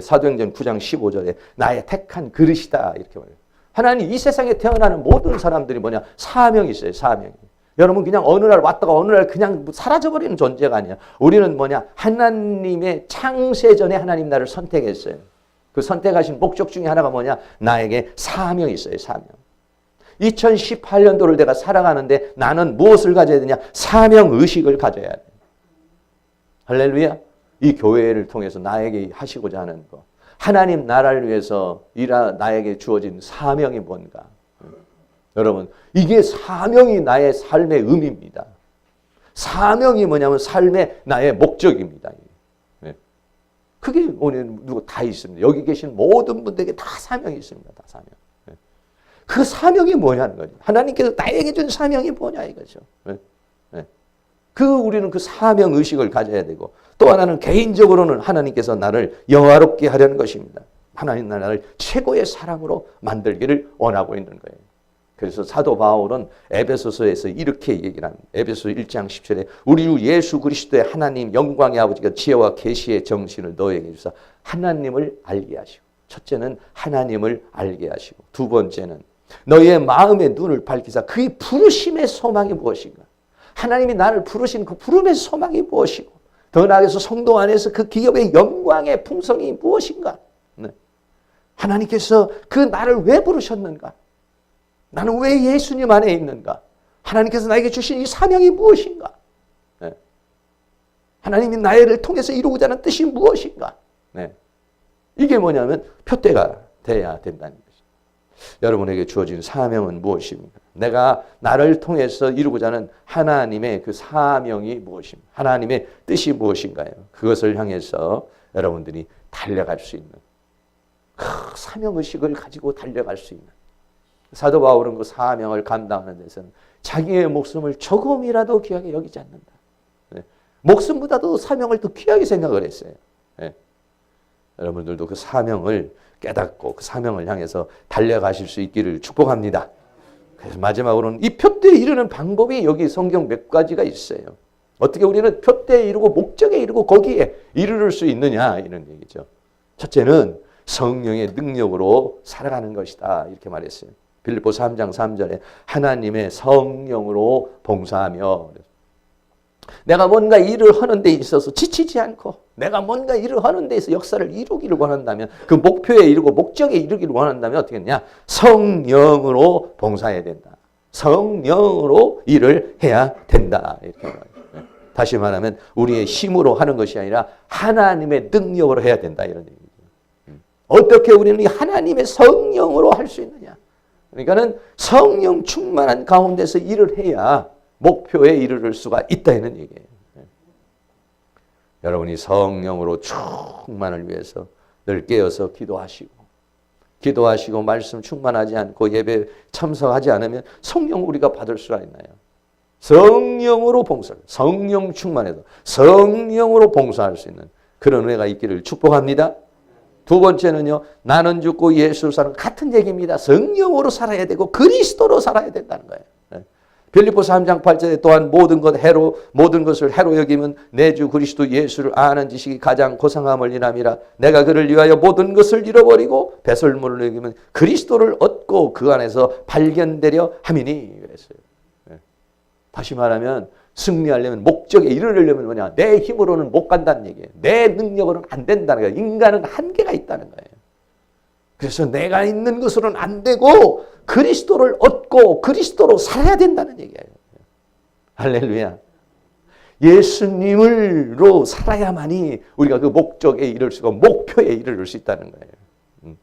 사도행전 9장 15절에 나의 택한 그릇이다 이렇게 말해요. 하나님 이 세상에 태어나는 모든 사람들이 뭐냐? 사명이 있어요. 사명이. 여러분 그냥 어느 날 왔다가 어느 날 그냥 사라져버리는 존재가 아니야. 우리는 뭐냐? 하나님의 창세 전에 하나님 나를 선택했어요. 그 선택하신 목적 중에 하나가 뭐냐? 나에게 사명이 있어요. 사명. 2018년도를 내가 살아가는데 나는 무엇을 가져야 되냐? 사명의식을 가져야 돼. 할렐루야. 이 교회를 통해서 나에게 하시고자 하는 거. 하나님 나라를 위해서 나에게 주어진 사명이 뭔가. 여러분, 이게 사명이 나의 삶의 의미입니다. 사명이 뭐냐면 삶의 나의 목적입니다. 그게 오늘 누구 다 있습니다. 여기 계신 모든 분들에게 다 사명이 있습니다. 다 사명. 그 사명이 뭐냐는 거죠. 하나님께서 나에게 준 사명이 뭐냐 이거죠. 우리는 그 사명 의식을 가져야 되고, 또 하나는 개인적으로는 하나님께서 나를 영화롭게 하려는 것입니다. 하나님 나라를 최고의 사람으로 만들기를 원하고 있는 거예요. 그래서 사도 바울은 에베소서에서 이렇게 얘기를 합니다. 에베소 1장 10절에 우리 주 예수 그리스도의 하나님 영광의 아버지가 지혜와 계시의 정신을 너에게 주사 하나님을 알게 하시고, 첫째는 하나님을 알게 하시고, 두 번째는 너희의 마음의 눈을 밝히사 그의 부르심의 소망이 무엇인가? 하나님이 나를 부르신 그 부름의 소망이 무엇이고, 더 나아가서 성도 안에서 그 기업의 영광의 풍성이 무엇인가? 하나님께서 그 나를 왜 부르셨는가? 나는 왜 예수님 안에 있는가? 하나님께서 나에게 주신 이 사명이 무엇인가? 하나님이 나를 통해서 이루고자 하는 뜻이 무엇인가? 이게 뭐냐면 표대가 돼야 된다는 거죠. 여러분에게 주어진 사명은 무엇입니까? 내가 나를 통해서 이루고자 하는 하나님의 그 사명이 무엇입니까? 하나님의 뜻이 무엇인가요? 그것을 향해서 여러분들이 달려갈 수 있는 사명의식을 가지고 달려갈 수 있는, 사도 바울은 그 사명을 감당하는 데서는 자기의 목숨을 조금이라도 귀하게 여기지 않는다. 목숨보다도 사명을 더 귀하게 생각을 했어요. 여러분들도 그 사명을 깨닫고 그 사명을 향해서 달려가실 수 있기를 축복합니다. 그래서 마지막으로는 이 표대에 이르는 방법이 여기 성경 몇 가지가 있어요. 어떻게 우리는 표대에 이르고 목적에 이르고 거기에 이르를 수 있느냐 이런 얘기죠. 첫째는 성령의 능력으로 살아가는 것이다 이렇게 말했어요. 빌립보 3장 3절에 하나님의 성령으로 봉사하며, 내가 뭔가 일을 하는 데 있어서 지치지 않고 내가 뭔가 일을 하는 데서 역사를 이루기를 원한다면, 그 목표에 이르고 목적에 이르기를 원한다면 어떻게 했냐? 성령으로 봉사해야 된다. 성령으로 일을 해야 된다. 이렇게 말해요. 다시 말하면 우리의 힘으로 하는 것이 아니라 하나님의 능력으로 해야 된다 이런 얘기죠. 어떻게 우리는 하나님의 성령으로 할 수 있느냐? 그러니까는 성령 충만한 가운데서 일을 해야 목표에 이르를 수가 있다는 얘기예요. 여러분이 성령으로 충만을 위해서 늘 깨어서 기도하시고 말씀 충만하지 않고 예배 참석하지 않으면 성령 우리가 받을 수가 있나요? 성령으로 봉사, 성령 충만해서 성령으로 봉사할 수 있는 그런 은혜가 있기를 축복합니다. 두 번째는요, 나는 죽고 예수 사는 같은 얘기입니다. 성령으로 살아야 되고 그리스도로 살아야 된다는 거예요. 빌립보 3장 8절에 또한 모든 것을 해로 여기면 내 주 그리스도 예수를 아는 지식이 가장 고상함을 인함이라. 내가 그를 위하여 모든 것을 잃어버리고 배설물을 여기면 그리스도를 얻고 그 안에서 발견되려 함이니 그랬어요. 다시 말하면 승리하려면, 목적에 이르려면 뭐냐? 내 힘으로는 못 간다는 얘기예요. 내 능력으로는 안 된다는 거예요. 인간은 한계가 있다는 거예요. 그래서 내가 있는 것으로는 안 되고 그리스도를 얻고 그리스도로 살아야 된다는 얘기예요. 할렐루야. 예수님으로 살아야만이 우리가 그 목적에 이를 수가, 목표에 이를 수 있다는 거예요.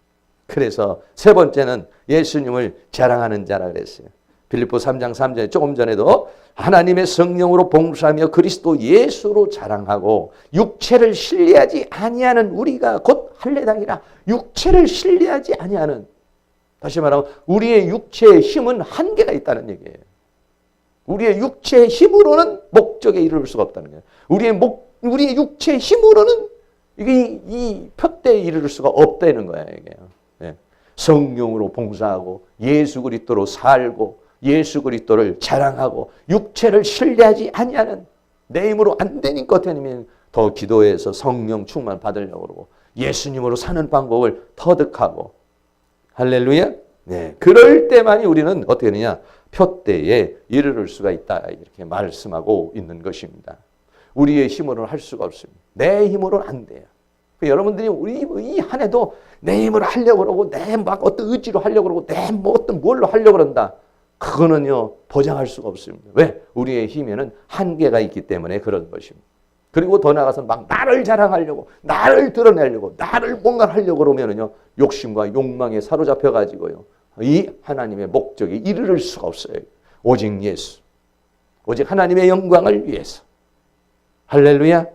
그래서 세 번째는 예수님을 자랑하는 자라 그랬어요. 빌립보 3장 3절에 조금 전에도 하나님의 성령으로 봉사하며 그리스도 예수로 자랑하고 육체를 신뢰하지 아니하는 우리가 곧 할례당이라. 육체를 신뢰하지 아니하는, 다시 말하면 우리의 육체의 힘은 한계가 있다는 얘기예요. 우리의 육체의 힘으로는 목적에 이를 수가 없다는 거예요. 우리의 육체의 힘으로는 이 표대에 이를 수가 없다는 거예요. 이게. 성령으로 봉사하고 예수 그리스도로 살고 예수 그리스도를 자랑하고 육체를 신뢰하지 아니하는, 내 힘으로 안 되는 것 아니면 더 기도해서 성령 충만 받으려고 그러고 예수님으로 사는 방법을 터득하고, 할렐루야. 네, 그럴 때만이 우리는 어떻게 되느냐? 표대에 이르를 수가 있다 이렇게 말씀하고 있는 것입니다. 우리의 힘으로는 할 수가 없습니다. 내 힘으로는 안 돼요. 여러분들이 우리 이 한 해도 내 힘으로 하려고 그러고 내 막 어떤 의지로 하려고 그러고 내 뭐 어떤 뭘로 하려고 그런다. 그거는요 보장할 수가 없습니다. 왜? 우리의 힘에는 한계가 있기 때문에 그런 것입니다. 그리고 더 나아가서 막 나를 자랑하려고 나를 드러내려고 나를 뭔가 하려고 그러면은요 욕심과 욕망에 사로잡혀 가지고요 이 하나님의 목적에 이르를 수가 없어요. 오직 예수, 오직 하나님의 영광을 위해서. 할렐루야.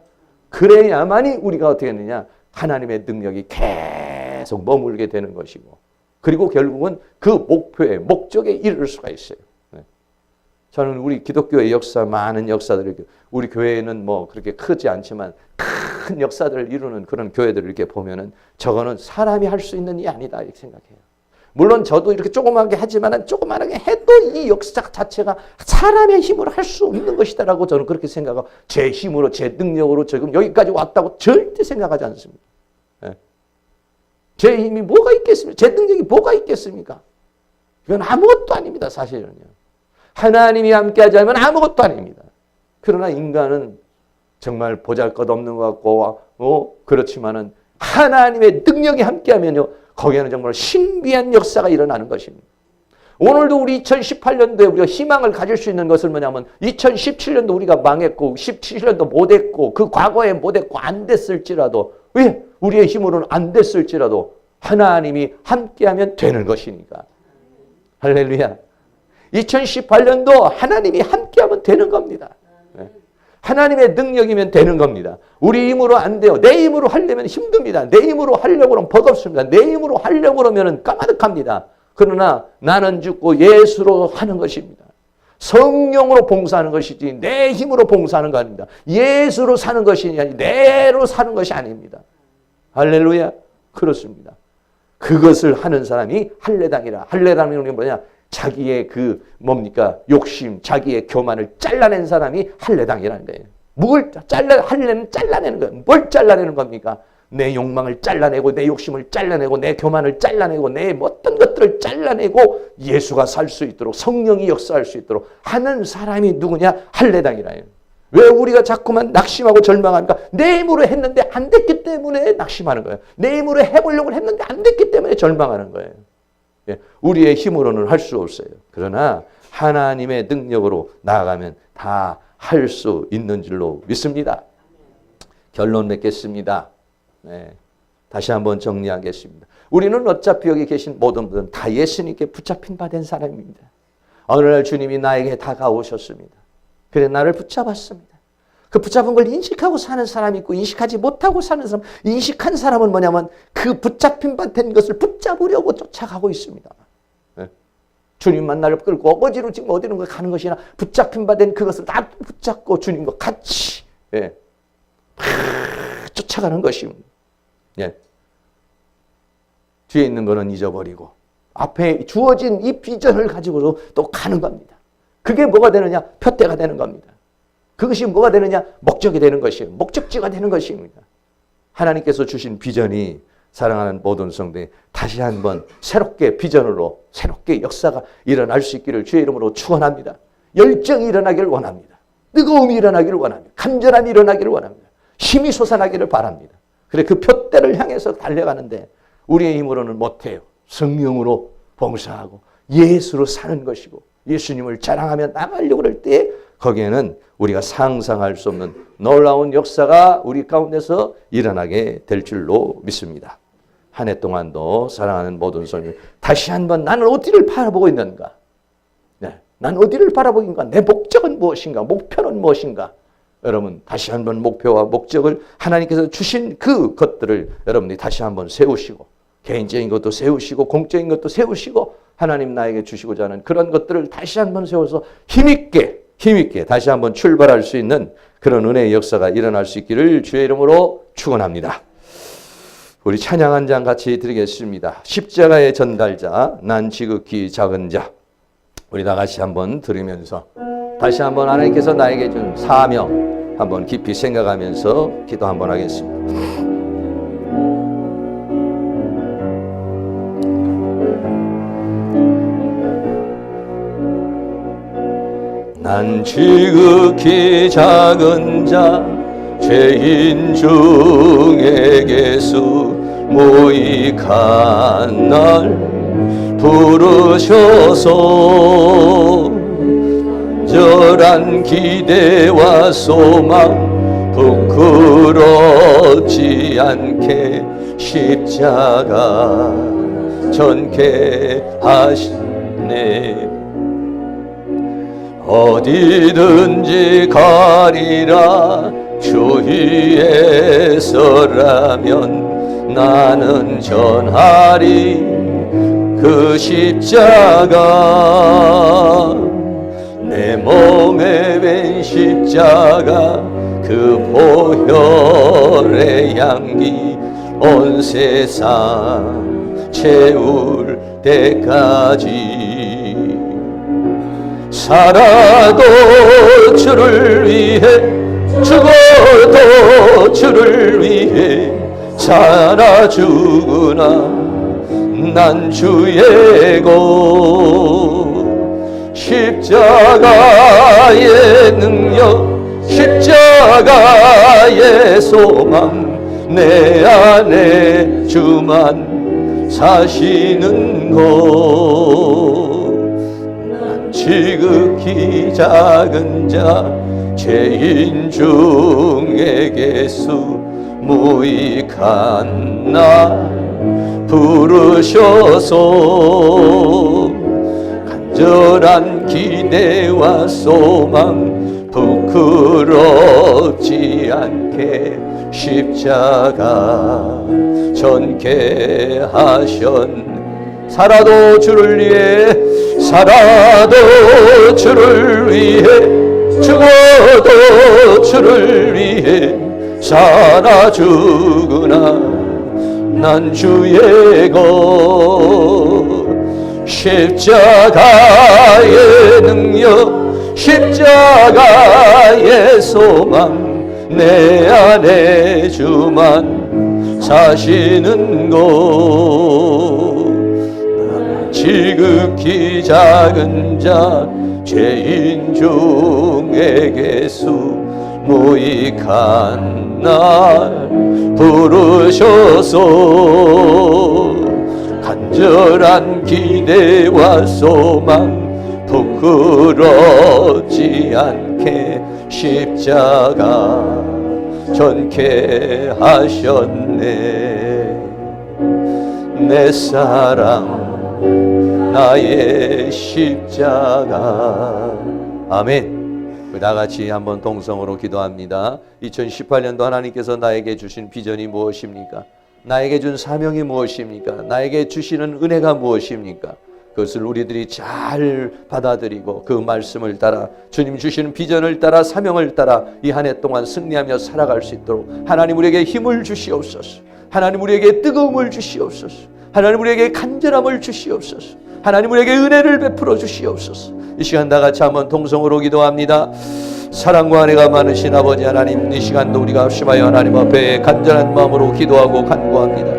그래야만이 우리가 어떻게 했느냐 하나님의 능력이 계속 머물게 되는 것이고 그리고 결국은 그 목표의 목적에 이를 수가 있어요. 저는 우리 기독교의 역사 많은 역사들 우리 교회는 뭐 그렇게 크지 않지만 큰 역사들을 이루는 그런 교회들을 이렇게 보면은 저거는 사람이 할 수 있는 일이 아니다 이렇게 생각해요. 물론 저도 이렇게 조그맣게 하지만 조그맣게 해도 이 역사 자체가 사람의 힘으로 할 수 없는 것이다라고 저는 그렇게 생각하고 제 힘으로 제 능력으로 지금 여기까지 왔다고 절대 생각하지 않습니다. 제 힘이 뭐가 있겠습니까? 제 능력이 뭐가 있겠습니까? 이건 아무것도 아닙니다. 사실은요. 하나님이 함께하지 않으면 아무것도 아닙니다. 그러나 인간은 정말 보잘것없는 것 같고 그렇지만은 하나님의 능력이 함께하면요 거기에는 정말 신비한 역사가 일어나는 것입니다. 오늘도 우리 2018년도에 우리가 희망을 가질 수 있는 것은 뭐냐면 2017년도 우리가 망했고 17년도 못했고 그 과거에 못했고 안 됐을지라도 왜? 우리의 힘으로는 안 됐을지라도 하나님이 함께하면 되는 것이니까. 할렐루야. 2018년도 하나님이 함께하면 되는 겁니다. 하나님의 능력이면 되는 겁니다. 우리 힘으로 안 돼요. 내 힘으로 하려면 힘듭니다. 내 힘으로 하려고 그러면 버겁습니다. 내 힘으로 하려고 그러면 까마득합니다. 그러나 나는 죽고 예수로 하는 것입니다. 성령으로 봉사하는 것이지 내 힘으로 봉사하는 거 아닙니다. 예수로 사는 것이 아니 내로 사는 것이 아닙니다. 할렐루야. 그렇습니다. 그것을 하는 사람이 할례당이라. 할례당이 뭐냐? 자기의 그 뭡니까? 욕심, 자기의 교만을 잘라낸 사람이 할례당이라는 거예요. 뭘 할례는 잘라내는 거예요. 뭘 잘라내는 겁니까? 내 욕망을 잘라내고 내 욕심을 잘라내고 내 교만을 잘라내고 내 어떤 것들을 잘라내고 예수가 살 수 있도록 성령이 역사할 수 있도록 하는 사람이 누구냐? 할례당이라요. 왜 우리가 자꾸만 낙심하고 절망합니까? 내 힘으로 했는데 안 됐기 때문에 낙심하는 거예요. 내 힘으로 해보려고 했는데 안 됐기 때문에 절망하는 거예요. 우리의 힘으로는 할 수 없어요. 그러나 하나님의 능력으로 나아가면 다 할 수 있는 줄로 믿습니다. 결론 맺겠습니다. 다시 한번 정리하겠습니다. 우리는 어차피 여기 계신 모든 분들은 다 예수님께 붙잡힌 바 된 사람입니다. 어느 날 주님이 나에게 다가오셨습니다. 그래 나를 붙잡았습니다. 그 붙잡은 걸 인식하고 사는 사람이 있고 인식하지 못하고 사는 사람. 인식한 사람은 뭐냐면 그 붙잡힌 바 된 것을 붙잡으려고 쫓아가고 있습니다. 주님만 나를 끌고 어디로 지금 어디로 가는 것이나 붙잡힌 바 된 그것을 다 붙잡고 주님과 같이 쫓아가는 것입니다. 뒤에 있는 거는 잊어버리고 앞에 주어진 이 비전을 가지고도 또 가는 겁니다. 그게 뭐가 되느냐? 표대가 되는 겁니다. 그것이 뭐가 되느냐? 목적이 되는 것이에요. 목적지가 되는 것입니다. 하나님께서 주신 비전이 사랑하는 모든 성도에 다시 한번 새롭게 비전으로 새롭게 역사가 일어날 수 있기를 주의 이름으로 축원합니다. 열정이 일어나기를 원합니다. 뜨거움이 일어나기를 원합니다. 간절함이 일어나기를 원합니다. 힘이 솟아나기를 바랍니다. 그래 그 표대를 향해서 달려가는데 우리의 힘으로는 못해요. 성령으로 봉사하고 예수로 사는 것이고 예수님을 자랑하며 나가려고 할 때 거기에는 우리가 상상할 수 없는 놀라운 역사가 우리 가운데서 일어나게 될 줄로 믿습니다. 한 해 동안도 사랑하는 모든 성도들 다시 한번 나는 어디를 바라보고 있는가? 난 어디를 바라보고 있는가? 내 목적은 무엇인가? 목표는 무엇인가? 여러분 다시 한번 목표와 목적을 하나님께서 주신 그 것들을 여러분들이 다시 한번 세우시고 개인적인 것도 세우시고 공적인 것도 세우시고 하나님 나에게 주시고자 하는 그런 것들을 다시 한번 세워서 힘있게 다시 한번 출발할 수 있는 그런 은혜의 역사가 일어날 수 있기를 주의 이름으로 축원합니다. 우리 찬양 한 장 같이 드리겠습니다. 십자가의 전달자 난 지극히 작은 자. 우리 다 같이 한번 들으면서 다시 한번 하나님께서 나에게 준 사명 한번 깊이 생각하면서 기도 한번 하겠습니다. 난 지극히 작은 자 죄인 중에 예수 무익한 날 부르셔서 절한 기대와 소망 부끄럽지 않게 십자가 전케 하시네. 어디든지 가리라 주위에 서라면 나는 전하리 그 십자가. 내 몸에 웬 십자가 그 보혈의 향기 온 세상 채울 때까지 살아도 주를 위해 죽어도 주를 위해 살아 죽으나 난 주의 것. 십자가의 능력 십자가의 소망 내 안에 주만 사시는 것. 난 지극히 작은 자 죄인 중에 예수 무익한 나 부르셔서 간절한 기대와 소망 부끄럽지 않게 십자가 전케 하셨네. 살아도 주를 위해 살아도 주를 위해 죽어도 주를 위해 살아 죽으나 난 주의 것. 십자가의 능력 십자가의 소망 내 안에 주만 사시는 곳. 지극히 작은 자 죄인 중에 예수 무익한 날 부르셔서 간절한 기대와 소망 부끄럽지 않게 십자가 전케 하셨네. 내 사랑 나의 십자가. 아멘. 다 같이 한번 동성으로 기도합니다. 2018년도 하나님께서 나에게 주신 비전이 무엇입니까? 나에게 준 사명이 무엇입니까? 나에게 주시는 은혜가 무엇입니까? 그것을 우리들이 잘 받아들이고 그 말씀을 따라 주님 주시는 비전을 따라 사명을 따라 이 한 해 동안 승리하며 살아갈 수 있도록 하나님 우리에게 힘을 주시옵소서. 하나님 우리에게 뜨거움을 주시옵소서. 하나님 우리에게 간절함을 주시옵소서. 하나님 우리에게 은혜를 베풀어 주시옵소서. 이 시간 다 같이 한번 동성으로 기도합니다. 사랑과 은혜가 많으신 아버지 하나님, 이 시간도 우리가 합심하여 하나님 앞에 간절한 마음으로 기도하고 간구합니다.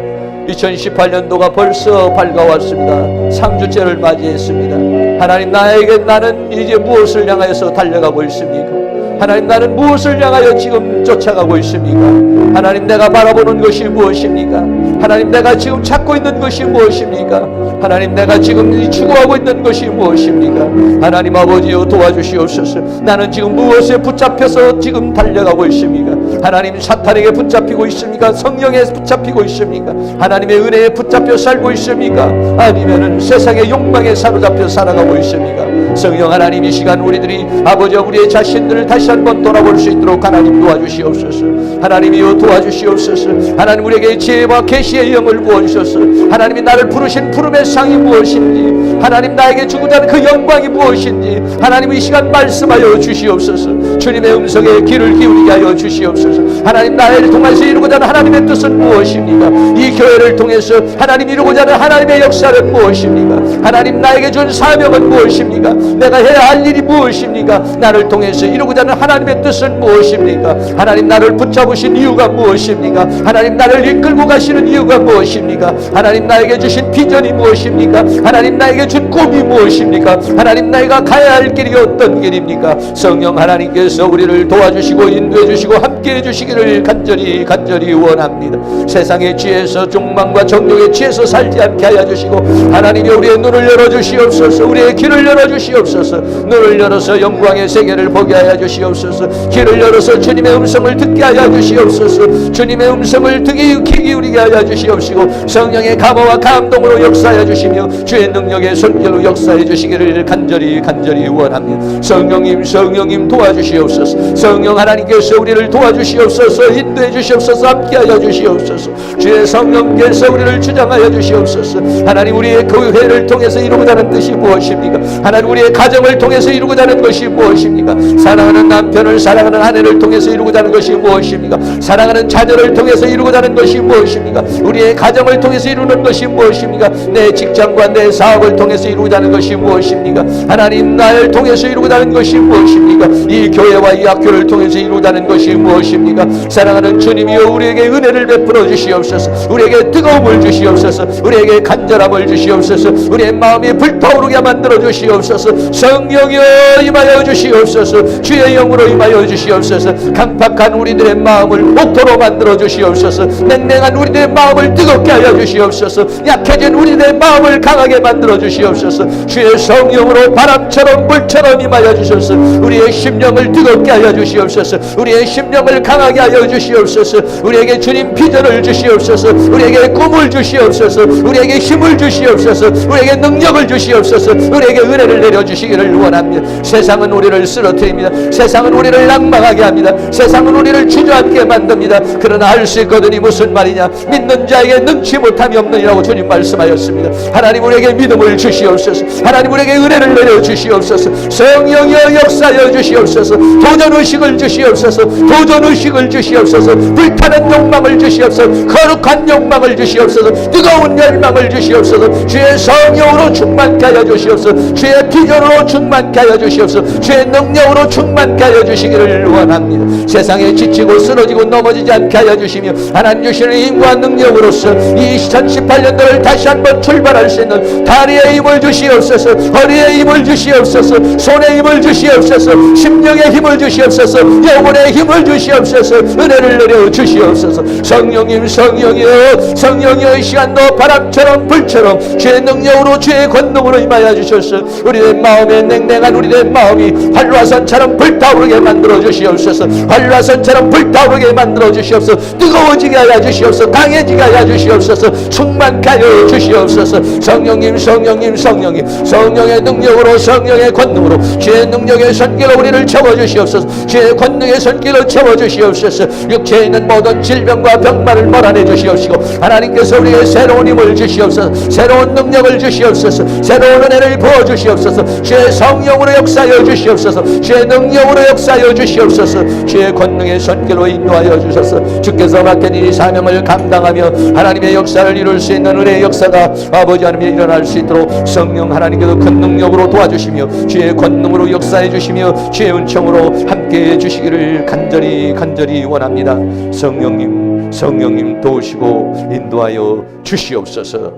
2018년도가 벌써 밝아왔습니다. 3주째를 맞이했습니다. 하나님, 나는 이제 무엇을 향하여서 달려가고 있습니까? 하나님, 나는 무엇을 향하여 지금 쫓아가고 있습니까? 하나님, 내가 바라보는 것이 무엇입니까? 하나님, 내가 지금 찾고 있는 것이 무엇입니까? 하나님, 내가 지금 추구하고 있는 것이 무엇입니까? 하나님 아버지여 도와주시옵소서. 나는 지금 무엇에 붙잡혀서 지금 달려가고 있습니까? 하나님, 사탄에게 붙잡히고 있습니까? 성령에 붙잡히고 있습니까? 하나님의 은혜에 붙잡혀 살고 있습니까? 아니면은 세상의 욕망에 사로잡혀 살아가고 있습니까? 성령 하나님, 이 시간 우리들이 아버지여 우리의 자신들을 다시 한번 돌아볼 수 있도록 하나님 도와주시옵소서. 하나님이여 도와주시옵소서. 하나님 우리에게 지혜와 계시의 영을 부어주셔서 하나님이 나를 부르신 부름의 상이 무엇인지, 하나님 나에게 주고자 하는 그 영광이 무엇인지 하나님 이 시간 말씀하여 주시옵소서. 주님의 음성에 귀를 기울이게 하여 주시옵소서. 하나님, 나를 통해서 이루고자 하는 하나님의 뜻은 무엇입니까? 이 교회를 통해서 하나님 이루고자 하는 하나님의 역사는 무엇입니까? 하나님, 나에게 준 사명은 무엇입니까? 내가 해야 할 일이 무엇입니까? 나를 통해서 이루고자 하는 하나님의 뜻은 무엇입니까? 하나님 나를 붙잡으신 이유가 무엇입니까? 하나님 나를 이끌고 가시는 이유가 무엇입니까? 하나님 나에게 주신 비전이 무엇입니까? 하나님 나에게 준 꿈이 무엇입니까? 하나님 나이가 가야 할 길이 어떤 길입니까? 성령 하나님께서 우리를 도와주시고 인도해 주시고 함께해 주시기를 간절히 원합니다. 세상의 지혜에서 욕망과 정욕의 지혜에서 살지 않게 하여 주시고, 하나님이 우리의 눈을 열어주시옵소서. 우리의 귀를 열어주시옵소서. 눈을 열어서 영광의 세계를 보게 하여 주시옵소서. 귀를 열어서 주님의 음성을 듣게 하여 주시옵소서. 주님의 음성을 귀 기울이게 하여 주시옵시고, 성령의 감화와 감동으로 역사하여 주시며 주의 능력의 손길로 역사해 주시기를 간절히 원합니다. 성령님 도와주시옵소서. 성령 하나님께서 우리를 도와주시옵소서. 인도해 주시옵소서. 함께하여 주시옵소서. 주의 성령께서 우리를 주장하여 주시옵소서. 하나님, 우리의 교회를 통해서 이루고자 하는 뜻이 무엇입니까? 하나님, 우리의 가정을 통해서 이루고자 하는 것이 무엇입니까? 사랑하는 남편을, 사랑하는 아내를 통해서 이루고자 하는 것이 무엇입니까? 사랑하는 자녀를 통해서 이루고자 하는 것이 무엇입니까? 우리의 가정을 통해서 이루는 것이 무엇입니까? 내 직장과 내 사업을 통해서 이루고자 하는 것이 무엇입니까? 하나님, 나를 통해서 이루고자 하는 것이 무엇입니까? 이 교회와 이 학교를 통해서 이루고자 하는 것이 무엇입니까? 사랑하는 주님이여, 우리에게 은혜를 베풀어 주시옵소서. 우리에게 뜨거움을 주시옵소서. 우리에게 간절함을 주시옵소서. 우리의 마음이 불타오르게 만들어 주시옵소서. 성령이여 임하여 주시옵소서. 주의 영으로 임하여 주시옵소서. 강팍한 우리들의 마음을 옥토로 만들어 주시옵소서. 냉랭한 우리들의 마음을 뜨겁게 하여 주시옵소서. 약해진 우리들의 마음을 강하게 만들어 주시옵소서. 주의 성령으로 바람처럼 물처럼 임하여 주셔서 우리의 심령을 뜨겁게 하여 주시옵소서. 우리의 심령을 강하게 하여 주시옵소서. 우리에게 주님 비전을 주시옵소서. 우리에게 꿈을 주시옵소서. 우리에게 힘을 주시옵소서. 우리에게 능력을 주시옵소서. 우리에게 은혜를 내려주시기를 원합니다. 세상은 우리를 쓰러뜨립니다. 세상은 우리를 낭망하게 합니다. 세상은 우리를 주저앉게 만듭니다. 그러나 할 수 있거든이 무슨 말이냐? 믿는 자에게 능치 못함이 없느니라고 주님 말씀하였습니다. 하나님, 우리에게 믿음을 주시옵소서. 하나님, 우리에게 은혜를 내려주시옵소서. 성령이여 역사하여 주시옵소서. 도전의식을 주시옵소서. 도전의식을 주시옵소서. 불타는 욕망을 주시옵소서. 거룩한 욕망을 주시옵소서. 뜨거운 열망을 주시옵소서. 주의 성령으로 충만케 하여 주시옵소서. 주의 비전으로 충만케 하여 주시옵소서. 주의 능력으로 충만케 하여 주시기를 원합니다. 세상에 지치고 쓰러지고 넘어지지 않게 하여 주시며, 하나님 주시는 힘과 능력으로서 2018년도를 다시 한번 출발할 수 있는 다리에 힘을 주시옵소서. 허리에 힘을 주시옵소서. 손에 힘을 주시옵소서. 심령에 힘을 주시옵소서. 영혼에 힘을 주시옵소서. 은혜를 내려 주시옵소서. 성령님, 성령이여, 이 시간도 바람처럼 불처럼 주의 능력으로 주의 권능으로 임하여 주셔서 우리의 마음에 냉랭한 우리의 마음이 활화산처럼 불타오르게 만들어 주시옵소서. 활화산처럼 불타오르게 만들어 주시옵소서. 뜨거워지게 하여 주시옵소서. 강해지게 하여 주시옵소서. 충만케 하여 주시옵소서. 성령님, 성령의 능력으로, 성령의 권능으로, 주의 능력의 손길로 우리를 채워주시옵소서. 주의 권능의 손길로 채워주시옵소서. 육체에 있는 모든 질병과 병만을 몰아내 주시옵시고, 하나님께서 우리에게 새로운 힘을 주시옵소서. 새로운 능력을 주시옵소서. 새로운 은혜를 부어주시옵소서. 주의 성령으로 역사하여 주시옵소서. 주의 능력으로 역사하여 주시옵소서. 주의 권능의 손길로 인도하여 주셔서 주께서 맡긴 이 사명을 감당하며 하나님의 역사를 이룰 수 있는 은혜의 역사가 아버지 하나님에 일어날 수 있도록 성령 하나님께서 큰 능력으로 도와주시며 주의 권능으로 역사해 주시며 주의 은총으로 함께해 주시기를 간절히 원합니다. 성령님 도우시고 인도하여 주시옵소서.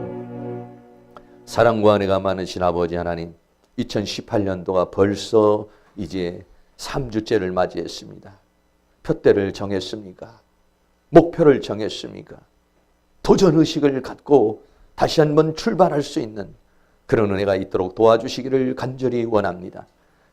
사랑과 은혜가 많으신 아버지 하나님, 2018년도가 벌써 이제 3주째를 맞이했습니다. 표대를 정했습니까? 목표를 정했습니까? 도전의식을 갖고 다시 한번 출발할 수 있는 그런 은혜가 있도록 도와주시기를 간절히 원합니다.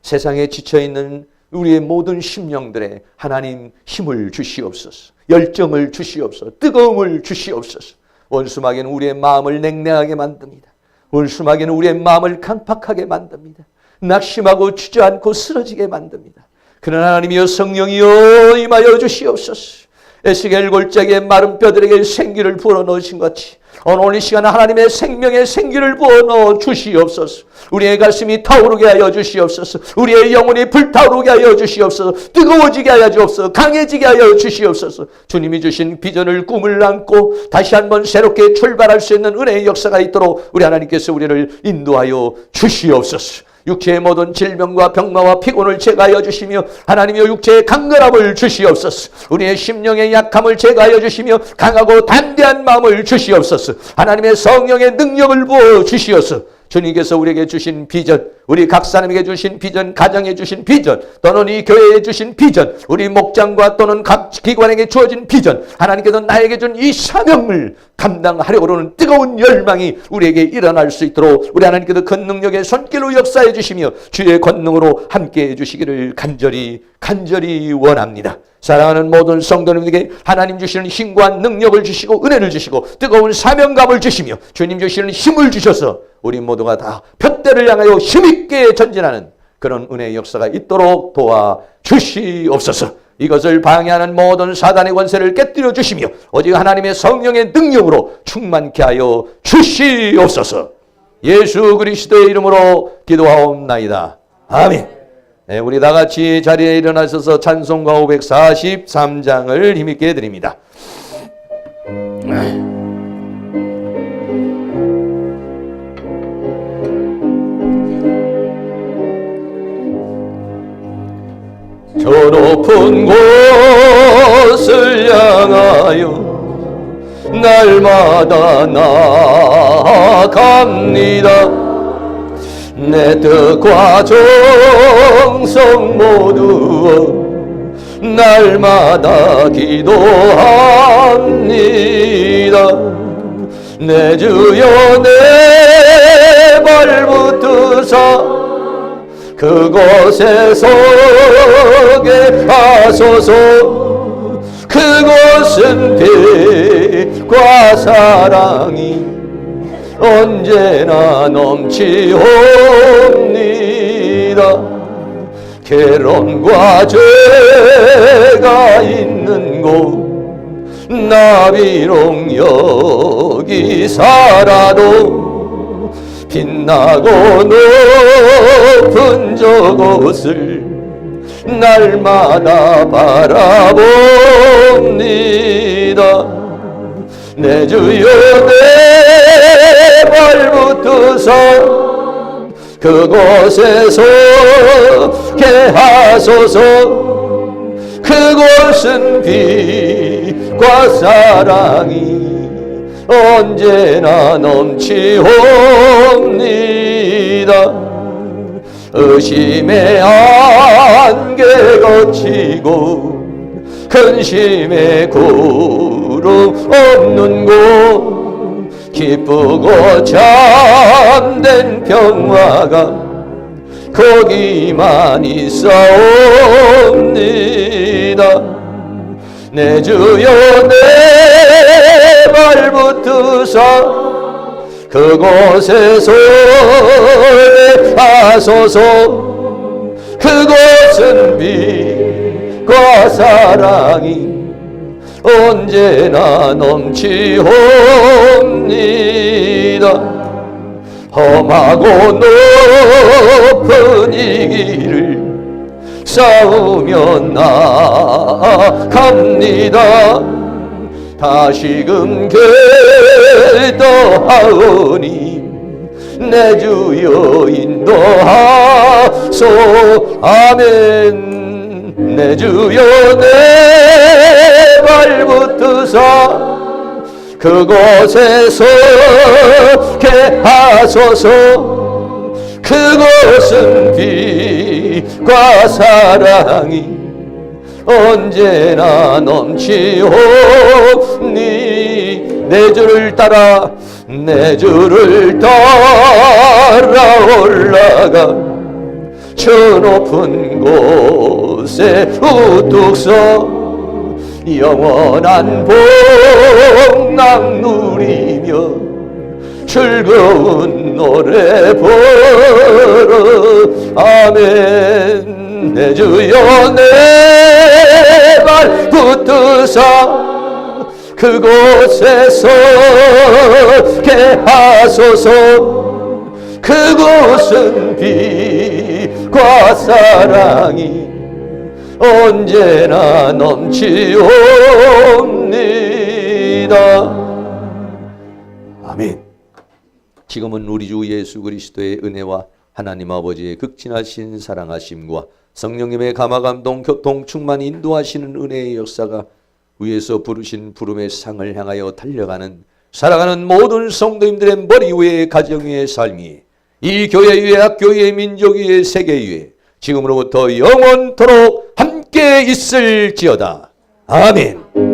세상에 지쳐있는 우리의 모든 심령들의 하나님 힘을 주시옵소서. 열정을 주시옵소서. 뜨거움을 주시옵소서. 원수마귀는 우리의 마음을 냉랭하게 만듭니다. 원수마귀는 우리의 마음을 강팍하게 만듭니다. 낙심하고 주저앉고 쓰러지게 만듭니다. 그러나 하나님이여, 성령이여 임하여 주시옵소서. 에스겔 골짜기에 마른 뼈들에게 생기를 불어넣으신 같이 오늘 이 시간 하나님의 생명의 생기를 부어넣어 주시옵소서. 우리의 가슴이 타오르게 하여 주시옵소서. 우리의 영혼이 불타오르게 하여 주시옵소서. 뜨거워지게 하여 주옵소서. 강해지게 하여 주시옵소서. 주님이 주신 비전을 꿈을 안고 다시 한번 새롭게 출발할 수 있는 은혜의 역사가 있도록 우리 하나님께서 우리를 인도하여 주시옵소서. 육체의 모든 질병과 병마와 피곤을 제거하여 주시며 하나님이여 육체의 강건함을 주시옵소서. 우리의 심령의 약함을 제거하여 주시며 강하고 담대한 마음을 주시옵소서. 하나님의 성령의 능력을 부어 주시옵소서. 주님께서 우리에게 주신 비전, 우리 각 사람에게 주신 비전, 가정에 주신 비전, 또는 이 교회에 주신 비전, 우리 목장과 또는 각 기관에게 주어진 비전, 하나님께서 나에게 준 이 사명을 감당하려고 하는 뜨거운 열망이 우리에게 일어날 수 있도록 우리 하나님께서 그 능력의 손길로 역사해 주시며 주의 권능으로 함께해 주시기를 간절히 원합니다. 사랑하는 모든 성도님에게 하나님 주시는 힘과 능력을 주시고 은혜를 주시고 뜨거운 사명감을 주시며 주님 주시는 힘을 주셔서 우리 모두가 다 푯대를 향하여 힘있게 전진하는 그런 은혜의 역사가 있도록 도와주시옵소서. 이것을 방해하는 모든 사단의 권세를 깨뜨려 주시며 오직 하나님의 성령의 능력으로 충만케 하여 주시옵소서. 예수 그리스도의 이름으로 기도하옵나이다. 아멘. 네, 우리 다 같이 자리에 일어나셔서 찬송가 543장을 힘있게 드립니다. 저 높은 곳을 향하여 날마다 나아갑니다. 내 뜻과 정성 모두 날마다 기도합니다. 내 주여 내 발붙드사 그곳에 서게 하소서. 그곳은 빛과 사랑이 언제나 넘치옵니다. 괴로움과 죄가 있는 곳 나 비록 여기 살아도 빛나고 높은 저곳을 날마다 바라봅니다. 내 주여 내 발붙드사 그곳에 서게 하소서. 그곳은 빛과 사랑이 언제나 넘치옵니다. 의심의 안개 거치고 근심의 구름 없는 곳 기쁘고 참된 평화가 거기만 있사옵니다. 내 주여 내 발붙드사 그곳에 서게 하소서. 그곳은 빛과 사랑이 언제나 넘치옵니다. 험하고 높은 이 길을 싸우며 나아갑니다. 다시금 결도하오니 내 주여 인도하소. 아멘. 내 주여 내 발붙드사 그곳에 서게 하소서. 그곳은 빛과 사랑이 언제나 넘치오니 내 주를 따라 올라가 저 높은 곳에 우뚝 서 영원한 복락 누리며 즐거운 노래 부르. 아멘. 내 주여 내 발붙드사 그곳에 서게 하소서. 그곳은 빛과 사랑이 언제나 넘치옵니다. 아멘. 지금은 우리 주 예수 그리스도의 은혜와 하나님 아버지의 극진하신 사랑하심과 성령님의 감화감동 교통 충만 인도하시는 은혜의 역사가 위에서 부르신 부름의 상을 향하여 달려가는 살아가는 모든 성도님들의 머리 위에 가정 위에 삶이 이 교회 위에 학교 위에 민족 위에 세계 위에 지금으로부터 영원토록 함께 있을지어다. 아멘.